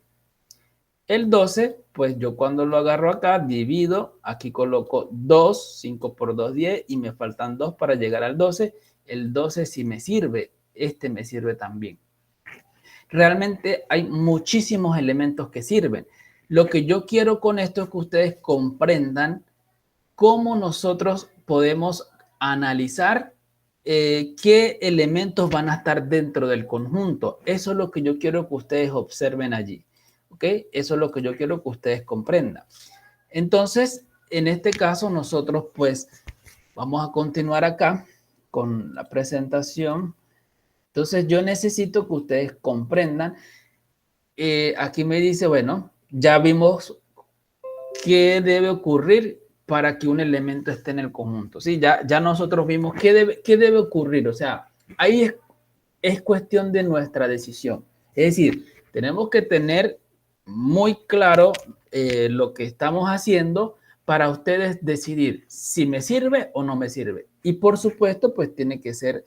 El 12, pues yo cuando lo agarro acá, divido, aquí coloco 2, 5 por 2, 10 y me faltan 2 para llegar al 12. El 12 sí me sirve, este me sirve también. Realmente hay muchísimos elementos que sirven. Lo que yo quiero con esto es que ustedes comprendan cómo nosotros podemos analizar qué elementos van a estar dentro del conjunto. Eso es lo que yo quiero que ustedes observen allí. ¿Ok? Eso es lo que yo quiero que ustedes comprendan. Entonces, en este caso, nosotros pues vamos a continuar acá con la presentación. Entonces, yo necesito que ustedes comprendan. Aquí me dice, bueno, ya vimos qué debe ocurrir para que un elemento esté en el conjunto. Sí, ya nosotros vimos qué debe ocurrir. O sea, ahí es cuestión de nuestra decisión. Es decir, tenemos que tener muy claro lo que estamos haciendo para ustedes decidir si me sirve o no me sirve. Y por supuesto, pues tiene que ser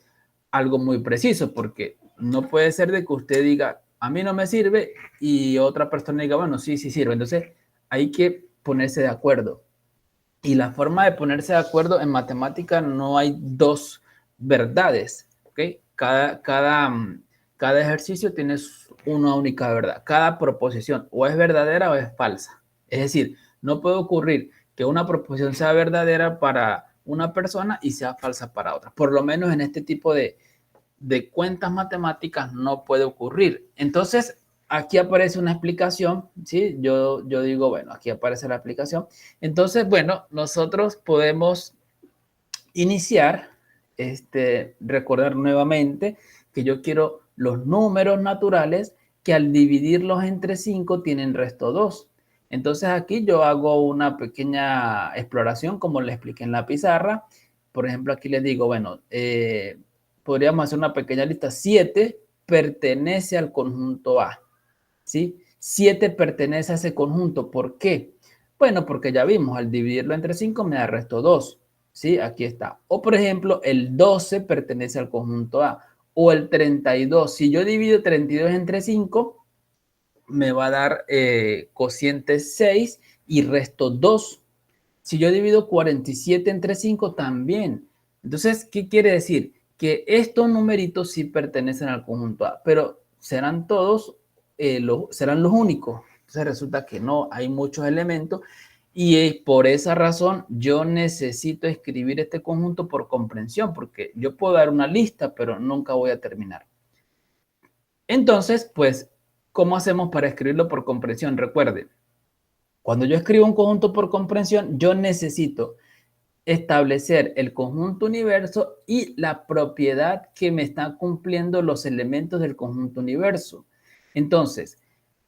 algo muy preciso, porque no puede ser de que usted diga, a mí no me sirve, y otra persona diga, bueno, sí, sí sirve. Entonces, hay que ponerse de acuerdo. Y la forma de ponerse de acuerdo en matemática no hay dos verdades, ¿ok? Cada ejercicio tiene una única verdad. Cada proposición o es verdadera o es falsa. Es decir, no puede ocurrir que una proposición sea verdadera para una persona y sea falsa para otra. Por lo menos en este tipo de cuentas matemáticas no puede ocurrir. Entonces, aquí aparece una explicación, ¿sí? Yo digo, bueno, aquí aparece la explicación. Entonces, bueno, nosotros podemos iniciar, recordar nuevamente que yo quiero los números naturales que al dividirlos entre 5 tienen resto 2. Entonces aquí yo hago una pequeña exploración como le expliqué en la pizarra. Por ejemplo, aquí les digo, bueno, podríamos hacer una pequeña lista. 7 pertenece al conjunto A, ¿sí? 7 pertenece a ese conjunto. ¿Por qué? Bueno, porque ya vimos, al dividirlo entre 5 me da resto 2. ¿Sí? Aquí está. O, por ejemplo, el 12 pertenece al conjunto A. O el 32. Si yo divido 32 entre 5, me va a dar cociente 6 y resto 2. Si yo divido 47 entre 5, también. Entonces, ¿qué quiere decir? Que estos numeritos sí pertenecen al conjunto A, pero serán todos, serán los únicos. Entonces resulta que no, hay muchos elementos y por esa razón yo necesito escribir este conjunto por comprensión, porque yo puedo dar una lista, pero nunca voy a terminar. Entonces, pues, ¿cómo hacemos para escribirlo por comprensión? Recuerde, cuando yo escribo un conjunto por comprensión, yo necesito establecer el conjunto universo y la propiedad que me están cumpliendo los elementos del conjunto universo. Entonces,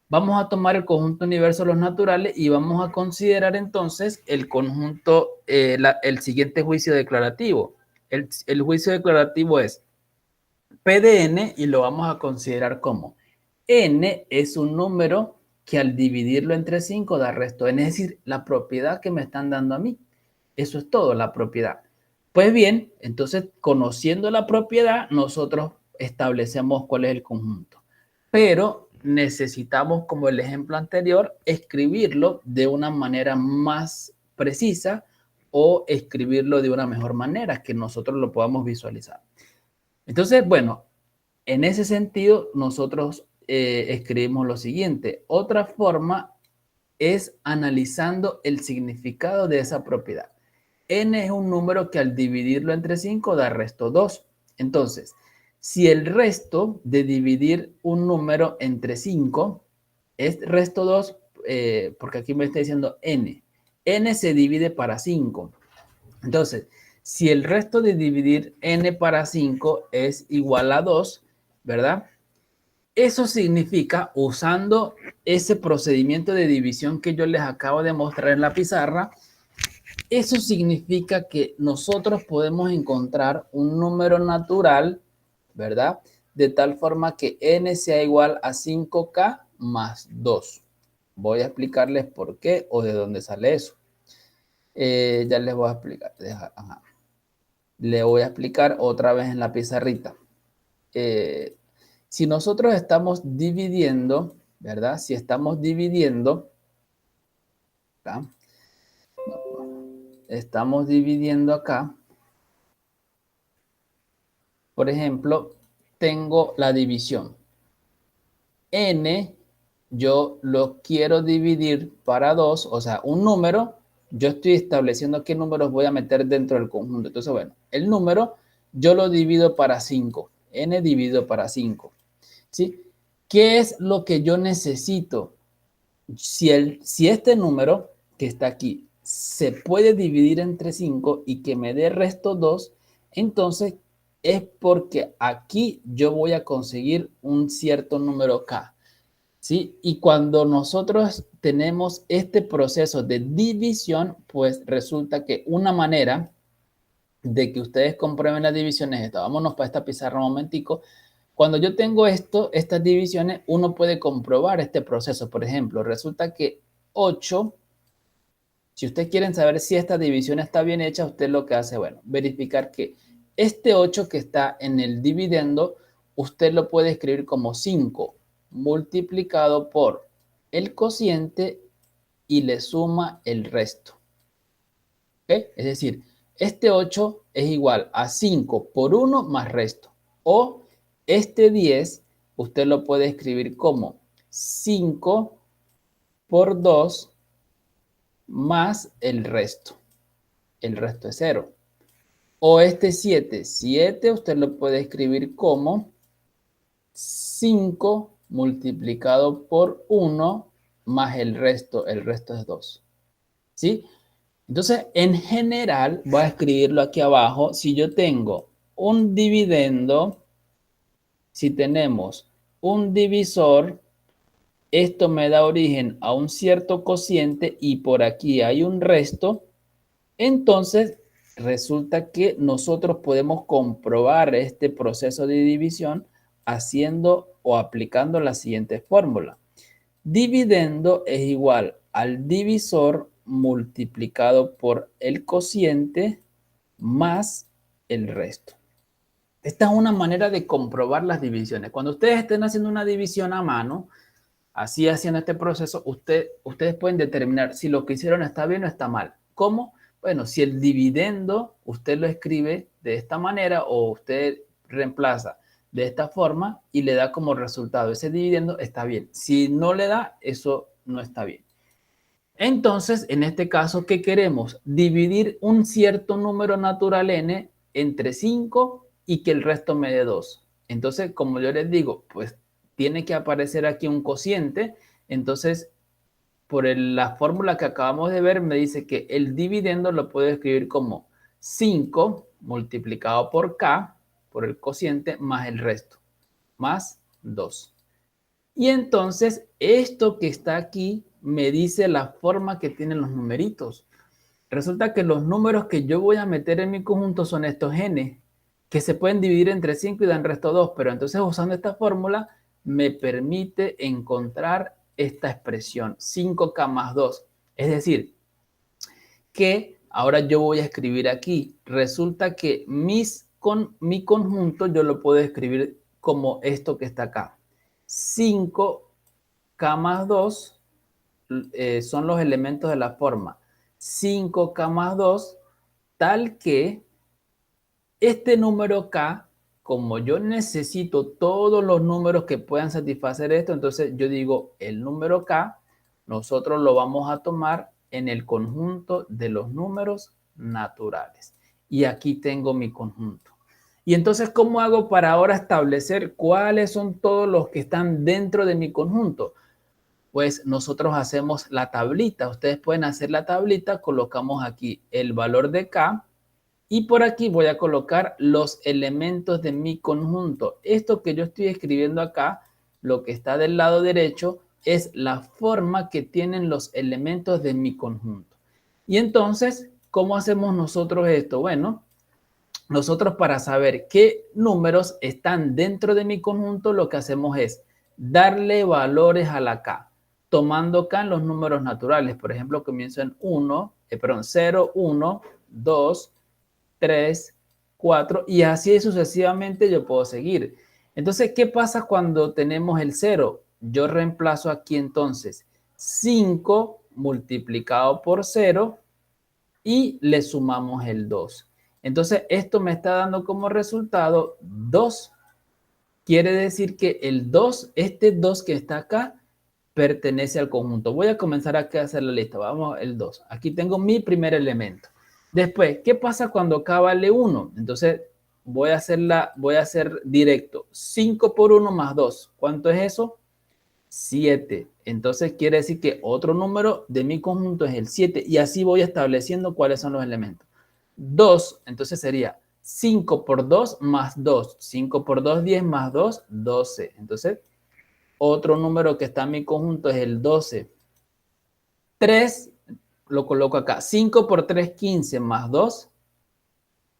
vamos a tomar el conjunto universo, los naturales, y vamos a considerar entonces el conjunto, el siguiente juicio declarativo. El juicio declarativo es P de n y lo vamos a considerar como n es un número que al dividirlo entre 5 da resto n, es decir, la propiedad que me están dando a mí. Eso es todo, la propiedad. Pues bien, entonces, conociendo la propiedad, nosotros establecemos cuál es el conjunto. Pero necesitamos, como el ejemplo anterior, escribirlo de una manera más precisa o escribirlo de una mejor manera que nosotros lo podamos visualizar. Entonces, bueno, en ese sentido, nosotros escribimos lo siguiente. Otra forma es analizando el significado de esa propiedad. N es un número que al dividirlo entre 5 da resto 2. Entonces, si el resto de dividir un número entre 5 es resto 2, porque aquí me está diciendo n. N se divide para 5. Entonces, si el resto de dividir n para 5 es igual a 2, ¿verdad? Eso significa, usando ese procedimiento de división que yo les acabo de mostrar en la pizarra, eso significa que nosotros podemos encontrar un número natural, ¿verdad? De tal forma que n sea igual a 5k más 2. Voy a explicarles por qué o de dónde sale eso. Ya les voy a explicar. Ajá. Le voy a explicar otra vez en la pizarrita. Si nosotros estamos dividiendo, ¿verdad? Si estamos dividiendo, ¿verdad? Estamos dividiendo acá. Por ejemplo, tengo la división. N, yo lo quiero dividir para 2, o sea, un número, yo estoy estableciendo qué números voy a meter dentro del conjunto. Entonces, bueno, el número yo lo divido para 5. N dividido para 5. ¿Sí? ¿Qué es lo que yo necesito? Si este número que está aquí se puede dividir entre 5 y que me dé resto 2, entonces es porque aquí yo voy a conseguir un cierto número k. ¿Sí? Y cuando nosotros tenemos este proceso de división, pues resulta que una manera de que ustedes comprueben las divisiones es esta. Vámonos para esta pizarra un momentico. Cuando yo tengo estas divisiones, uno puede comprobar este proceso. Por ejemplo, resulta que 8, si ustedes quieren saber si esta división está bien hecha, usted lo que hace, bueno, verificar que este 8 que está en el dividendo, usted lo puede escribir como 5 multiplicado por el cociente y le suma el resto. ¿Okay? Es decir, este 8 es igual a 5 por 1 más resto. O este 10, usted lo puede escribir como 5 por 2 más el resto. El resto es 0. O este 7, 7 usted lo puede escribir como 5 multiplicado por 1 más el resto es 2. ¿Sí? Entonces, en general, voy a escribirlo aquí abajo. Si yo tengo un dividendo, si tenemos un divisor, esto me da origen a un cierto cociente y por aquí hay un resto, entonces resulta que nosotros podemos comprobar este proceso de división haciendo o aplicando la siguiente fórmula. Dividendo es igual al divisor multiplicado por el cociente más el resto. Esta es una manera de comprobar las divisiones. Cuando ustedes estén haciendo una división a mano, así haciendo este proceso, ustedes pueden determinar si lo que hicieron está bien o está mal. ¿Cómo? Bueno, si el dividendo usted lo escribe de esta manera o usted reemplaza de esta forma y le da como resultado ese dividendo, está bien. Si no le da, eso no está bien. Entonces, en este caso, ¿qué queremos? Dividir un cierto número natural n entre 5 y que el resto me dé 2. Entonces, como yo les digo, pues tiene que aparecer aquí un cociente. Entonces, por la fórmula que acabamos de ver, me dice que el dividendo lo puedo escribir como 5 multiplicado por k, por el cociente, más el resto, más 2. Y entonces, esto que está aquí me dice la forma que tienen los numeritos. Resulta que los números que yo voy a meter en mi conjunto son estos n, que se pueden dividir entre 5 y dan resto 2, pero entonces usando esta fórmula me permite encontrar esta expresión, 5k más 2. Es decir, que ahora yo voy a escribir aquí. Resulta que mi conjunto yo lo puedo escribir como esto que está acá. 5k más 2 son los elementos de la forma 5k más 2, tal que este número k, como yo necesito todos los números que puedan satisfacer esto, entonces yo digo el número k, nosotros lo vamos a tomar en el conjunto de los números naturales. Y aquí tengo mi conjunto. Y entonces, ¿cómo hago para ahora establecer cuáles son todos los que están dentro de mi conjunto? Pues nosotros hacemos la tablita. Ustedes pueden hacer la tablita, colocamos aquí el valor de k y por aquí voy a colocar los elementos de mi conjunto. Esto que yo estoy escribiendo acá, lo que está del lado derecho, es la forma que tienen los elementos de mi conjunto. Y entonces, ¿cómo hacemos nosotros esto? Bueno, nosotros para saber qué números están dentro de mi conjunto, lo que hacemos es darle valores a la k, tomando k en los números naturales. Por ejemplo, comienzo en 0, 1, 2, 3, 4 y así sucesivamente yo puedo seguir. Entonces, ¿qué pasa cuando tenemos el 0? Yo reemplazo aquí entonces 5 multiplicado por 0 y le sumamos el 2. Entonces, esto me está dando como resultado 2. Quiere decir que el 2, este 2 que está acá, pertenece al conjunto. Voy a comenzar aquí a hacer la lista. Vamos, el 2. Aquí tengo mi primer elemento. Después, ¿qué pasa cuando k vale 1? Entonces, voy a hacer directo. 5 por 1 más 2. ¿Cuánto es eso? 7. Entonces, quiere decir que otro número de mi conjunto es el 7. Y así voy estableciendo cuáles son los elementos. 2, entonces sería 5 por 2 más 2. 5 por 2, 10 más 2, 12. Entonces, otro número que está en mi conjunto es el 12. 3, lo coloco acá. 5 por 3, 15 más 2.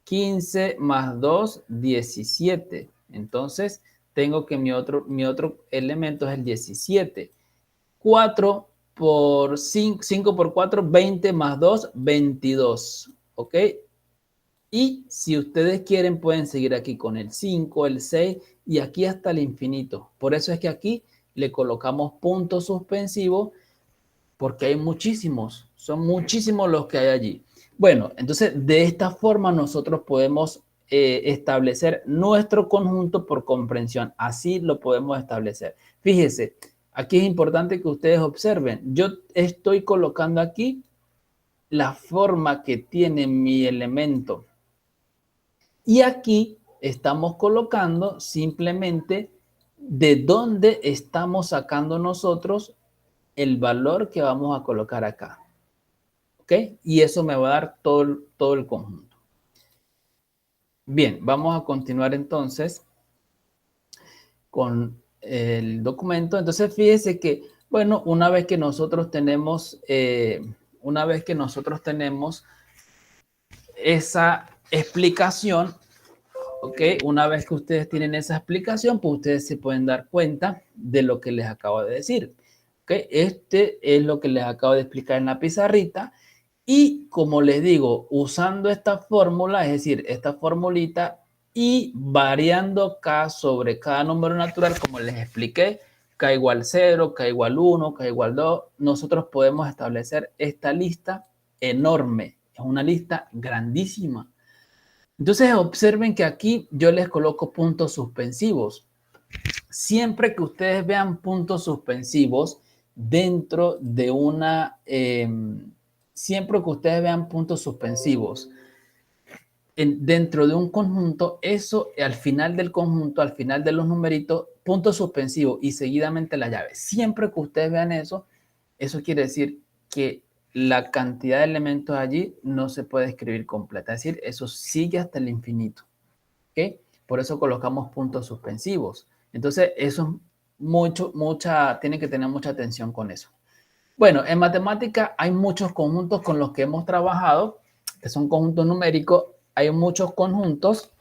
15 más 2, 17. Entonces, tengo que mi otro elemento es el 17. 4 por 5, 5 por 4, 20 más 2, 22. ¿Ok? Y si ustedes quieren, pueden seguir aquí con el 5, el 6 y aquí hasta el infinito. Por eso es que aquí le colocamos punto suspensivo porque hay muchísimos, son muchísimos los que hay allí. Bueno, entonces de esta forma nosotros podemos establecer nuestro conjunto por comprensión. Así lo podemos establecer. Fíjese, aquí es importante que ustedes observen. Yo estoy colocando aquí la forma que tiene mi elemento. Y aquí estamos colocando simplemente de dónde estamos sacando nosotros el valor que vamos a colocar acá. ¿Ok? Y eso me va a dar todo el conjunto. Bien, vamos a continuar entonces con el documento. Entonces, fíjese que, bueno, una vez que nosotros tenemos esa explicación, ¿ok? Una vez que ustedes tienen esa explicación, pues ustedes se pueden dar cuenta de lo que les acabo de decir. ¿Ok? Este es lo que les acabo de explicar en la pizarrita. Y como les digo, usando esta fórmula, es decir, esta formulita y variando K sobre cada número natural, como les expliqué, K igual 0, K igual 1, K igual 2, nosotros podemos establecer esta lista enorme. Es una lista grandísima. Entonces observen que aquí yo les coloco puntos suspensivos. Siempre que ustedes vean puntos suspensivos dentro de una... siempre que ustedes vean puntos suspensivos dentro de un conjunto, eso al final del conjunto, al final de los numeritos, puntos suspensivos y seguidamente la llave. Siempre que ustedes vean eso, eso quiere decir que la cantidad de elementos allí no se puede escribir completa. Es decir, eso sigue hasta el infinito. ¿Ok? Por eso colocamos puntos suspensivos. Entonces, eso tiene que tener mucha atención con eso. Bueno, en matemática hay muchos conjuntos con los que hemos trabajado, que son conjuntos numéricos. Hay muchos conjuntos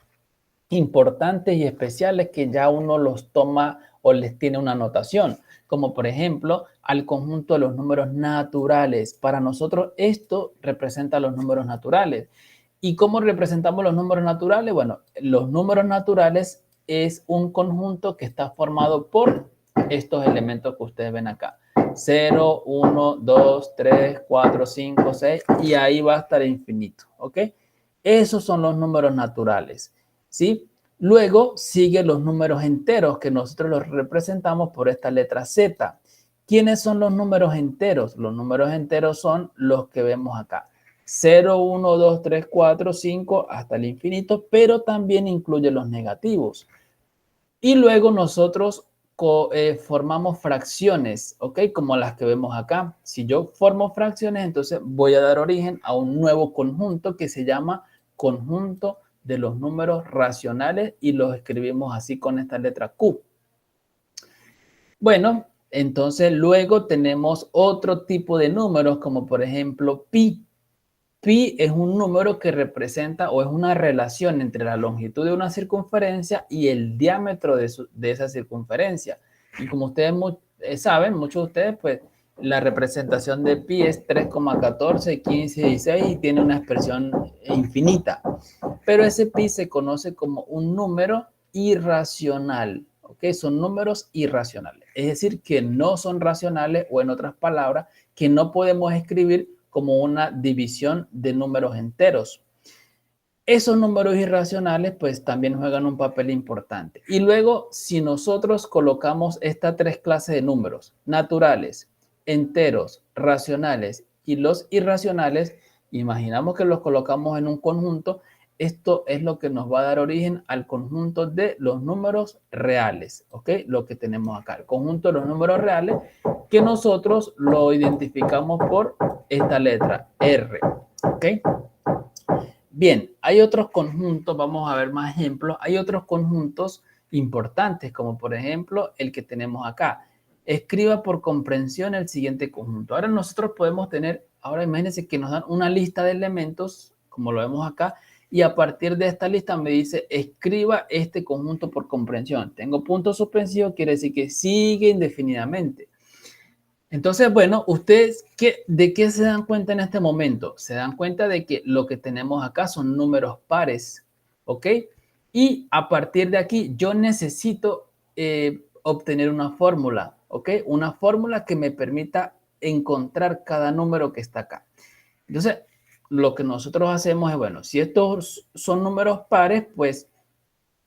importantes y especiales que ya uno los toma o les tiene una notación, como por ejemplo al conjunto de los números naturales. Para nosotros esto representa los números naturales. ¿Y cómo representamos los números naturales? Bueno, los números naturales es un conjunto que está formado por estos elementos que ustedes ven acá. 0, 1, 2, 3, 4, 5, 6 y ahí va a estar infinito, ¿ok? Esos son los números naturales, ¿sí? Luego siguen los números enteros que nosotros los representamos por esta letra Z. ¿Quiénes son los números enteros? Los números enteros son los que vemos acá. 0, 1, 2, 3, 4, 5 hasta el infinito, pero también incluye los negativos. Y luego nosotros formamos fracciones, ¿ok? Como las que vemos acá. Si yo formo fracciones, entonces voy a dar origen a un nuevo conjunto que se llama conjunto de los números racionales y los escribimos así con esta letra Q. Bueno, entonces luego tenemos otro tipo de números como por ejemplo pi. Pi es un número que representa o es una relación entre la longitud de una circunferencia y el diámetro de esa circunferencia. Y como ustedes saben, muchos de ustedes, pues la representación de pi es 3,14, 15, 16 y tiene una expresión infinita. Pero ese pi se conoce como un número irracional. ¿Ok? Son números irracionales. Es decir, que no son racionales o en otras palabras, que no podemos escribir como una división de números enteros. Esos números irracionales pues también juegan un papel importante. Y luego, si nosotros colocamos estas tres clases de números, naturales, enteros, racionales y los irracionales, imaginamos que los colocamos en un conjunto, esto es lo que nos va a dar origen al conjunto de los números reales, ¿ok? Lo que tenemos acá, el conjunto de los números reales que nosotros lo identificamos por esta letra R, ¿ok? Bien, hay otros conjuntos, vamos a ver más ejemplos, hay otros conjuntos importantes, como por ejemplo el que tenemos acá. Escriba por comprensión el siguiente conjunto. Ahora nosotros podemos tener, ahora imagínense que nos dan una lista de elementos, como lo vemos acá, y a partir de esta lista me dice, escriba este conjunto por comprensión. Tengo puntos suspensivos, quiere decir que sigue indefinidamente. Entonces, bueno, ustedes, ¿de qué se dan cuenta en este momento? Se dan cuenta de que lo que tenemos acá son números pares, ¿ok? Y a partir de aquí, yo necesito obtener una fórmula, ¿ok? Una fórmula que me permita encontrar cada número que está acá. Entonces, lo que nosotros hacemos es, bueno, si estos son números pares, pues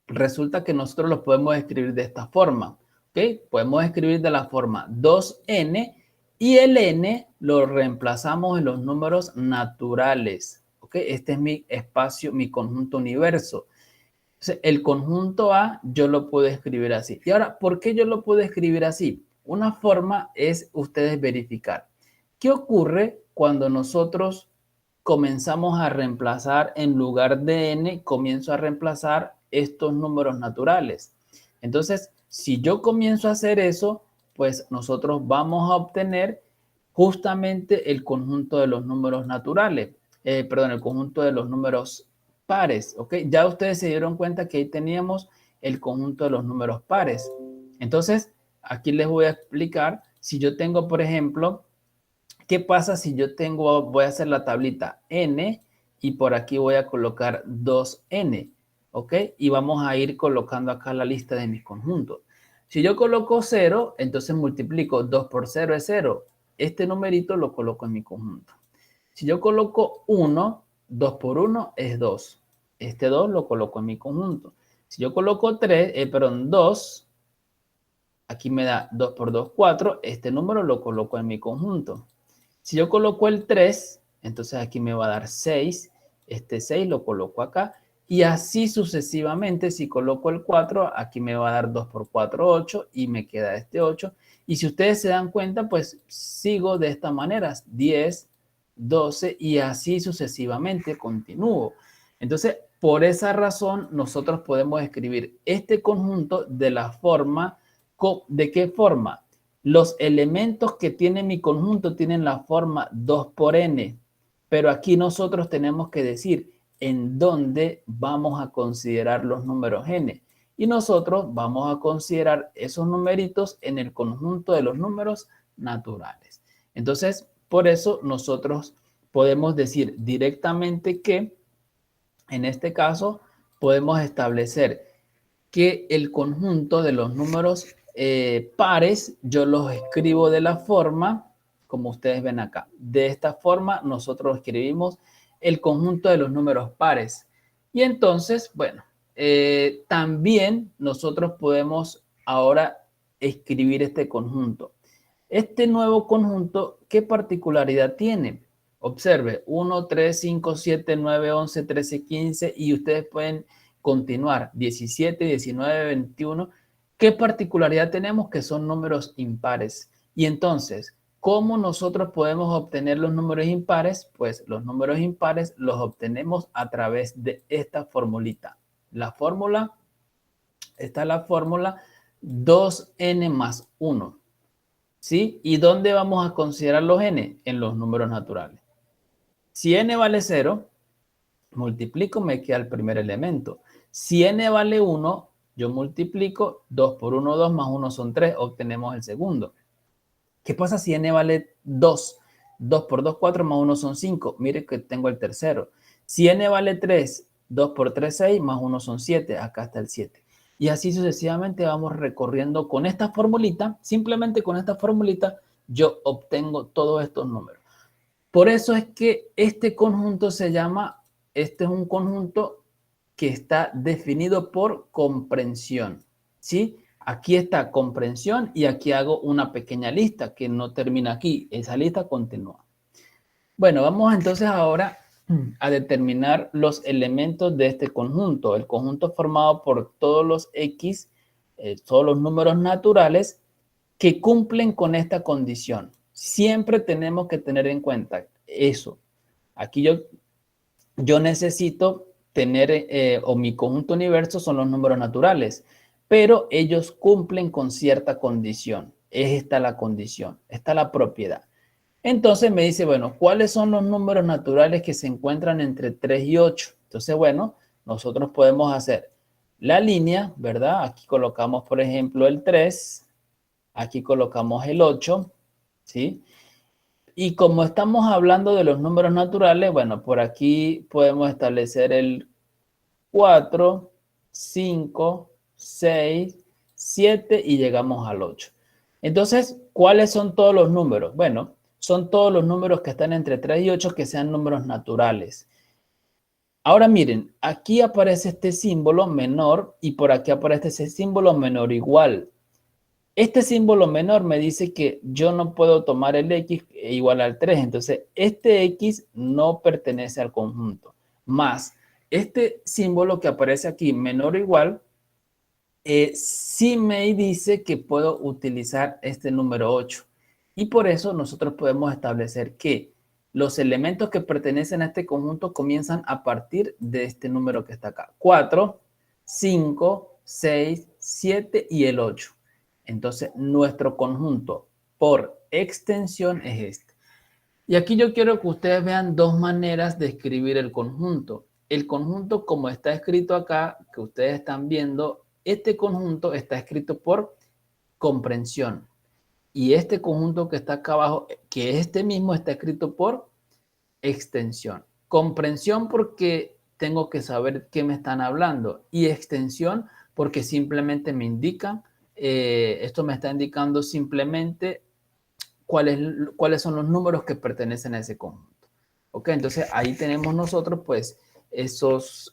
resulta que nosotros los podemos escribir de esta forma, ¿ok? Podemos escribir de la forma 2n y el n lo reemplazamos en los números naturales, ¿ok? Este es mi espacio, mi conjunto universo. Entonces, el conjunto A yo lo puedo escribir así. Y ahora, ¿por qué yo lo puedo escribir así? Una forma es ustedes verificar. ¿Qué ocurre cuando nosotros comenzamos a reemplazar en lugar de n, comienzo a reemplazar estos números naturales? Entonces, si yo comienzo a hacer eso, pues nosotros vamos a obtener justamente el conjunto de los números naturales, perdón, el conjunto de los números pares, ¿ok? Ya ustedes se dieron cuenta que ahí teníamos el conjunto de los números pares. Entonces, aquí les voy a explicar, si yo tengo, por ejemplo, ¿qué pasa si yo tengo, voy a hacer la tablita n y por aquí voy a colocar 2n, ¿ok? Y vamos a ir colocando acá la lista de mis conjuntos. Si yo coloco 0, entonces multiplico 2 por 0 es 0. Este numerito lo coloco en mi conjunto. Si yo coloco 1, 2 por 1 es 2. Este 2 lo coloco en mi conjunto. Si yo coloco 2, aquí me da 2 por 2, 4. Este número lo coloco en mi conjunto. Si yo coloco el 3, entonces aquí me va a dar 6. Este 6 lo coloco acá. Y así sucesivamente, si coloco el 4, aquí me va a dar 2 por 4, 8. Y me queda este 8. Y si ustedes se dan cuenta, pues sigo de esta manera. 10, 12 y así sucesivamente continúo. Entonces, por esa razón, nosotros podemos escribir este conjunto de la forma, ¿de qué forma? Los elementos que tiene mi conjunto tienen la forma 2 por n, pero aquí nosotros tenemos que decir en dónde vamos a considerar los números n. Y nosotros vamos a considerar esos numeritos en el conjunto de los números naturales. Entonces, por eso nosotros podemos decir directamente que, en este caso, podemos establecer que el conjunto de los números pares, yo los escribo de la forma, como ustedes ven acá. De esta forma, nosotros escribimos el conjunto de los números pares. Y entonces, bueno, también nosotros podemos ahora escribir este conjunto. Este nuevo conjunto, ¿qué particularidad tiene? Observe, 1, 3, 5, 7, 9, 11, 13, 15 y ustedes pueden continuar, 17, 19, 21. ¿Qué particularidad tenemos? Que son números impares. Y entonces, ¿cómo nosotros podemos obtener los números impares? Pues los números impares los obtenemos a través de esta formulita. La fórmula, esta es la fórmula 2n más 1. ¿Sí? ¿Y dónde vamos a considerar los n? En los números naturales. Si n vale 0, multiplico, me queda el primer elemento. Si n vale 1, yo multiplico 2 por 1, 2 más 1 son 3, obtenemos el segundo. ¿Qué pasa si n vale 2? 2 por 2, 4 más 1 son 5. Mire que tengo el tercero. Si n vale 3, 2 por 3, 6 más 1 son 7. Acá está el 7. Y así sucesivamente vamos recorriendo con esta formulita. Simplemente con esta formulita yo obtengo todos estos números. Por eso es que este conjunto se llama, este es un conjunto que está definido por comprensión, ¿sí? Aquí está comprensión y aquí hago una pequeña lista que no termina aquí. Esa lista continúa. Bueno, vamos entonces ahora a determinar los elementos de este conjunto. El conjunto formado por todos los X, todos los números naturales que cumplen con esta condición. Siempre tenemos que tener en cuenta eso. Aquí yo necesito tener, o mi conjunto universo son los números naturales, pero ellos cumplen con cierta condición. Es esta la condición, esta la propiedad. Entonces me dice, bueno, ¿cuáles son los números naturales que se encuentran entre 3 y 8? Entonces, bueno, nosotros podemos hacer la línea, ¿verdad? Aquí colocamos, por ejemplo, el 3, aquí colocamos el 8, ¿sí? Y como estamos hablando de los números naturales, bueno, por aquí podemos establecer el 4, 5, 6, 7 y llegamos al 8. Entonces, ¿cuáles son todos los números? Bueno, son todos los números que están entre 3 y 8 que sean números naturales. Ahora miren, aquí aparece este símbolo menor y por aquí aparece ese símbolo menor igual. Este símbolo menor me dice que yo no puedo tomar el X igual al 3. Entonces, este X no pertenece al conjunto. Más, este símbolo que aparece aquí, menor o igual, sí me dice que puedo utilizar este número 8. Y por eso nosotros podemos establecer que los elementos que pertenecen a este conjunto comienzan a partir de este número que está acá. 4, 5, 6, 7 y el 8. Entonces, nuestro conjunto por extensión es este. Y aquí yo quiero que ustedes vean dos maneras de escribir el conjunto. El conjunto, como está escrito acá, que ustedes están viendo, este conjunto está escrito por comprensión. y este conjunto que está acá abajo, que este mismo está escrito por extensión. Comprensión porque tengo que saber qué me están hablando y extensión porque simplemente me indican, esto me está indicando simplemente cuáles son los números que pertenecen a ese conjunto. ¿Ok? Entonces ahí tenemos nosotros pues esas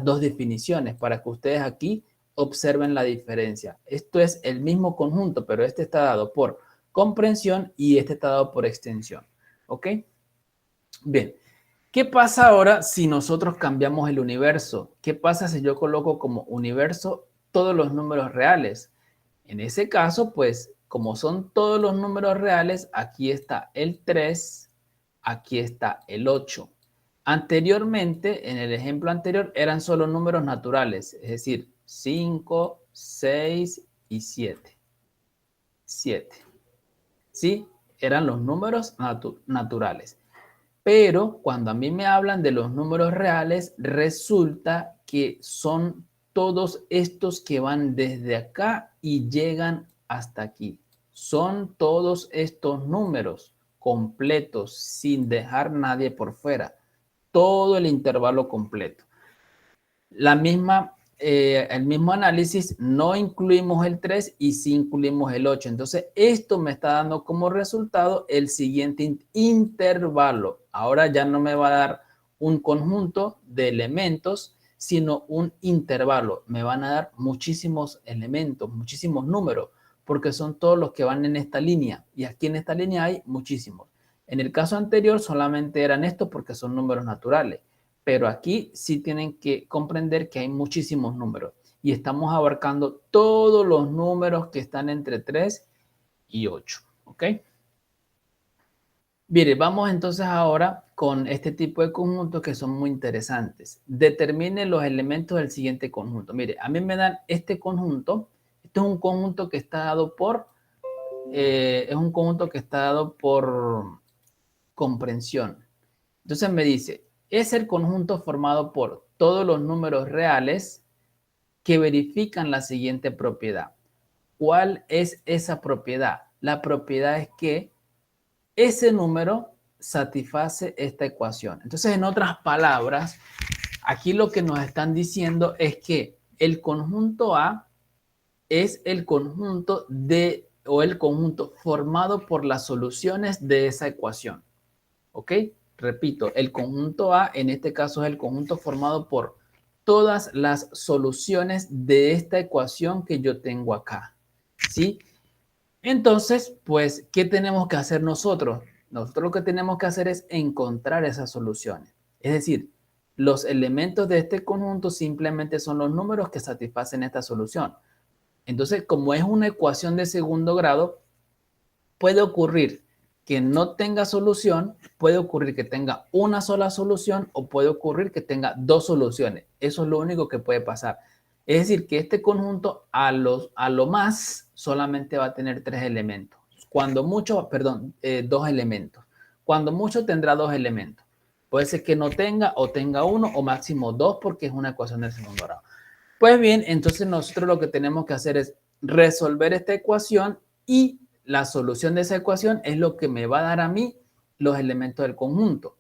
dos definiciones para que ustedes aquí observen la diferencia. Esto es el mismo conjunto, pero este está dado por comprensión y este está dado por extensión. ¿Ok? Bien. ¿Qué pasa ahora si nosotros cambiamos el universo? ¿Qué pasa si yo coloco como universo todos los números reales? En ese caso, pues, como son todos los números reales, aquí está el 3, aquí está el 8. Anteriormente, en el ejemplo anterior, eran solo números naturales, es decir, 5, 6 y 7. 7. ¿Sí? Eran los números naturales. Pero cuando a mí me hablan de los números reales, resulta que son todos estos que van desde acá y llegan hasta aquí. Son todos estos números completos, sin dejar nadie por fuera. Todo el intervalo completo. El mismo análisis, no incluimos el 3 y sí incluimos el 8. Entonces, esto me está dando como resultado el siguiente intervalo. Ahora ya no me va a dar un conjunto de elementos, sino un intervalo. Me van a dar muchísimos elementos, muchísimos números, porque son todos los que van en esta línea. Y aquí en esta línea hay muchísimos. En el caso anterior solamente eran estos porque son números naturales. Pero aquí sí tienen que comprender que hay muchísimos números y estamos abarcando todos los números que están entre 3 y 8. ¿Ok? Mire, vamos entonces ahora con este tipo de conjuntos que son muy interesantes. Determine los elementos del siguiente conjunto. Mire, a mí me dan este conjunto. Este es un conjunto que está dado por, comprensión. Entonces me dice, es el conjunto formado por todos los números reales que verifican la siguiente propiedad. ¿Cuál es esa propiedad? La propiedad es que ese número satisface esta ecuación. Entonces, en otras palabras, aquí lo que nos están diciendo es que el conjunto A es el conjunto el conjunto formado por las soluciones de esa ecuación. ¿Ok? Repito, el conjunto A en este caso es el conjunto formado por todas las soluciones de esta ecuación que yo tengo acá. ¿Sí? Entonces, pues, ¿qué tenemos que hacer nosotros? Nosotros lo que tenemos que hacer es encontrar esas soluciones. Es decir, los elementos de este conjunto simplemente son los números que satisfacen esta solución. Entonces, como es una ecuación de segundo grado, puede ocurrir que no tenga solución, puede ocurrir que tenga una sola solución o puede ocurrir que tenga dos soluciones. Eso es lo único que puede pasar. Es decir, que este conjunto a lo más solamente va a tener tres elementos. Cuando mucho, perdón, dos elementos. Cuando mucho tendrá dos elementos. Puede ser que no tenga o tenga uno o máximo dos porque es una ecuación del segundo grado. Pues bien, entonces nosotros lo que tenemos que hacer es resolver esta ecuación y la solución de esa ecuación es lo que me va a dar a mí los elementos del conjunto.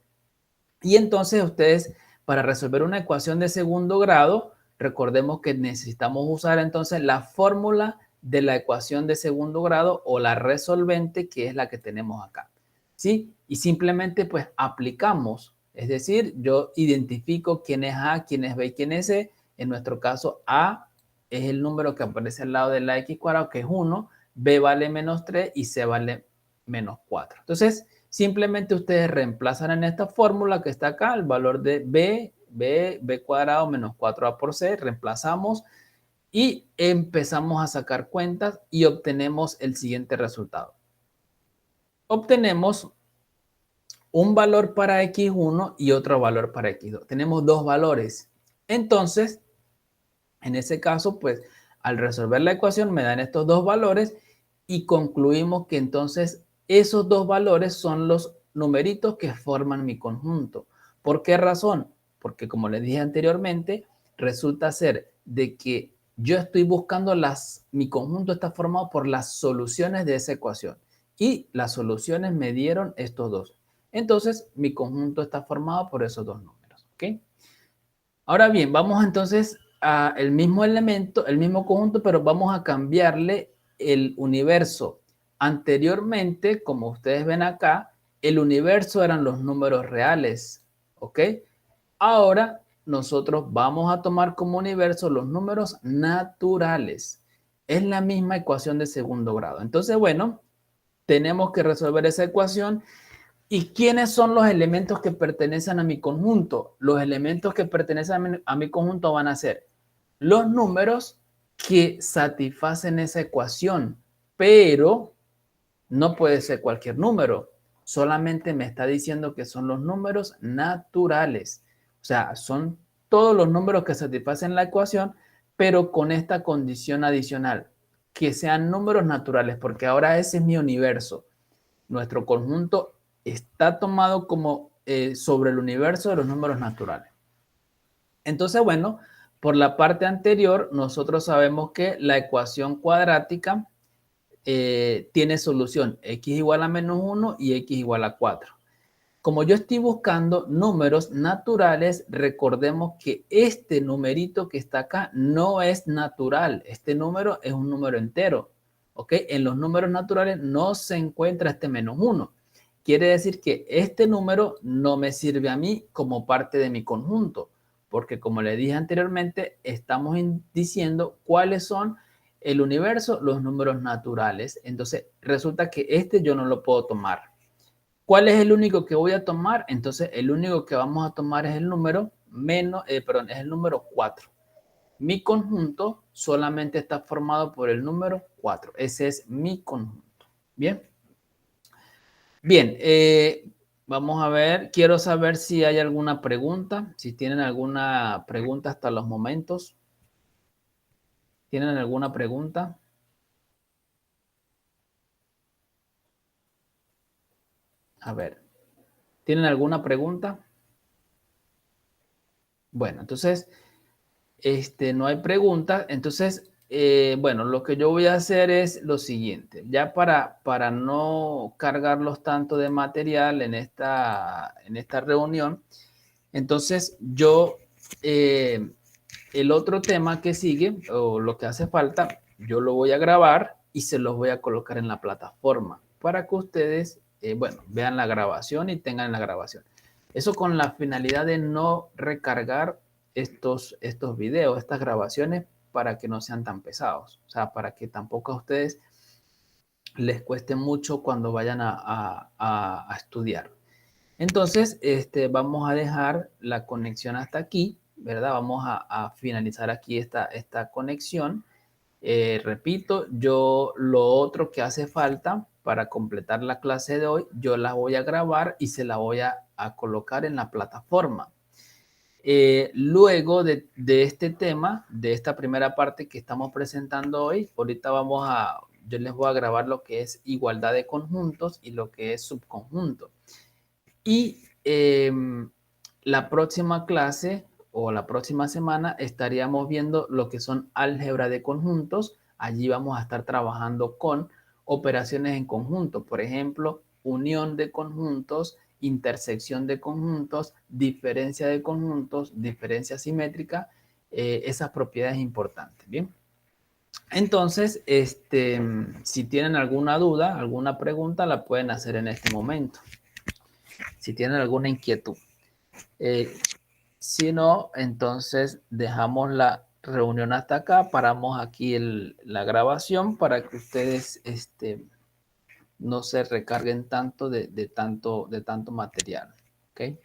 Y entonces ustedes, para resolver una ecuación de segundo grado, recordemos que necesitamos usar entonces la fórmula de la ecuación de segundo grado o la resolvente, que es la que tenemos acá. ¿Sí? Y simplemente pues aplicamos, es decir, yo identifico quién es A, quién es B y quién es C. En nuestro caso, A es el número que aparece al lado de la X cuadrado, que es 1, B vale menos 3 y C vale menos 4. Entonces, simplemente ustedes reemplazan en esta fórmula que está acá el valor de B cuadrado menos 4A por C, reemplazamos y empezamos a sacar cuentas y obtenemos el siguiente resultado. Obtenemos un valor para X1 y otro valor para X2. Tenemos dos valores. Entonces, en ese caso, pues, al resolver la ecuación me dan estos dos valores y concluimos que entonces esos dos valores son los numeritos que forman mi conjunto. ¿Por qué razón? Porque como les dije anteriormente, resulta ser de que yo estoy buscando mi conjunto está formado por las soluciones de esa ecuación. Y las soluciones me dieron estos dos. Entonces, mi conjunto está formado por esos dos números. ¿Ok? Ahora bien, vamos entonces a el mismo elemento, el mismo conjunto, pero vamos a cambiarle el universo. Anteriormente, como ustedes ven acá, el universo eran los números reales. ¿Ok? Ahora nosotros vamos a tomar como universo los números naturales. Es la misma ecuación de segundo grado. Entonces, bueno, tenemos que resolver esa ecuación. ¿Y quiénes son los elementos que pertenecen a mi conjunto? Los elementos que pertenecen a mi conjunto van a ser los números que satisfacen esa ecuación, pero no puede ser cualquier número. Solamente me está diciendo que son los números naturales. O sea, son todos los números que satisfacen la ecuación, pero con esta condición adicional, que sean números naturales, porque ahora ese es mi universo. Nuestro conjunto está tomado como sobre el universo de los números naturales. Entonces, bueno, por la parte anterior, nosotros sabemos que la ecuación cuadrática tiene solución x igual a menos 1 y x igual a 4. Como yo estoy buscando números naturales, recordemos que este numerito que está acá no es natural. Este número es un número entero. ¿Ok? En los números naturales no se encuentra este menos 1. Quiere decir que este número no me sirve a mí como parte de mi conjunto, porque como le dije anteriormente, estamos diciendo cuáles son el universo, los números naturales. Entonces, resulta que este yo no lo puedo tomar. ¿Cuál es el único que voy a tomar? Entonces, el único que vamos a tomar es el número es el número 4. Mi conjunto solamente está formado por el número 4. Ese es mi conjunto. Bien. Bien, vamos a ver. Quiero saber si hay alguna pregunta. Si tienen alguna pregunta hasta los momentos. ¿Tienen alguna pregunta? A ver. ¿Tienen alguna pregunta? Bueno, entonces, no hay pregunta. Entonces, bueno, lo que yo voy a hacer es lo siguiente. Ya para no cargarlos tanto de material en esta reunión, entonces yo, el otro tema que sigue, o lo que hace falta, yo lo voy a grabar y se los voy a colocar en la plataforma para que ustedes, bueno, vean la grabación y tengan la grabación. Eso con la finalidad de no recargar estos videos, estas grabaciones, para que no sean tan pesados. O sea, para que tampoco a ustedes les cueste mucho cuando vayan a estudiar. Entonces, vamos a dejar la conexión hasta aquí, ¿verdad? Vamos a finalizar aquí esta conexión. Repito, yo lo otro que hace falta para completar la clase de hoy, yo la voy a grabar y se la voy a colocar en la plataforma. Luego de este tema, de esta primera parte que estamos presentando hoy, ahorita yo les voy a grabar lo que es igualdad de conjuntos y lo que es subconjunto. Y la próxima clase o la próxima semana estaríamos viendo lo que son álgebra de conjuntos. Allí vamos a estar trabajando con operaciones en conjunto, por ejemplo, unión de conjuntos, intersección de conjuntos, diferencia de conjuntos, diferencia simétrica, esas propiedades importantes. Bien. Entonces, si tienen alguna duda, alguna pregunta, la pueden hacer en este momento. Si tienen alguna inquietud. Si no, entonces dejamos la reunión hasta acá, paramos aquí la grabación para que ustedes no se recarguen tanto de tanto material. ¿Ok?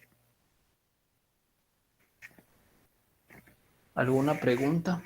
¿Alguna pregunta?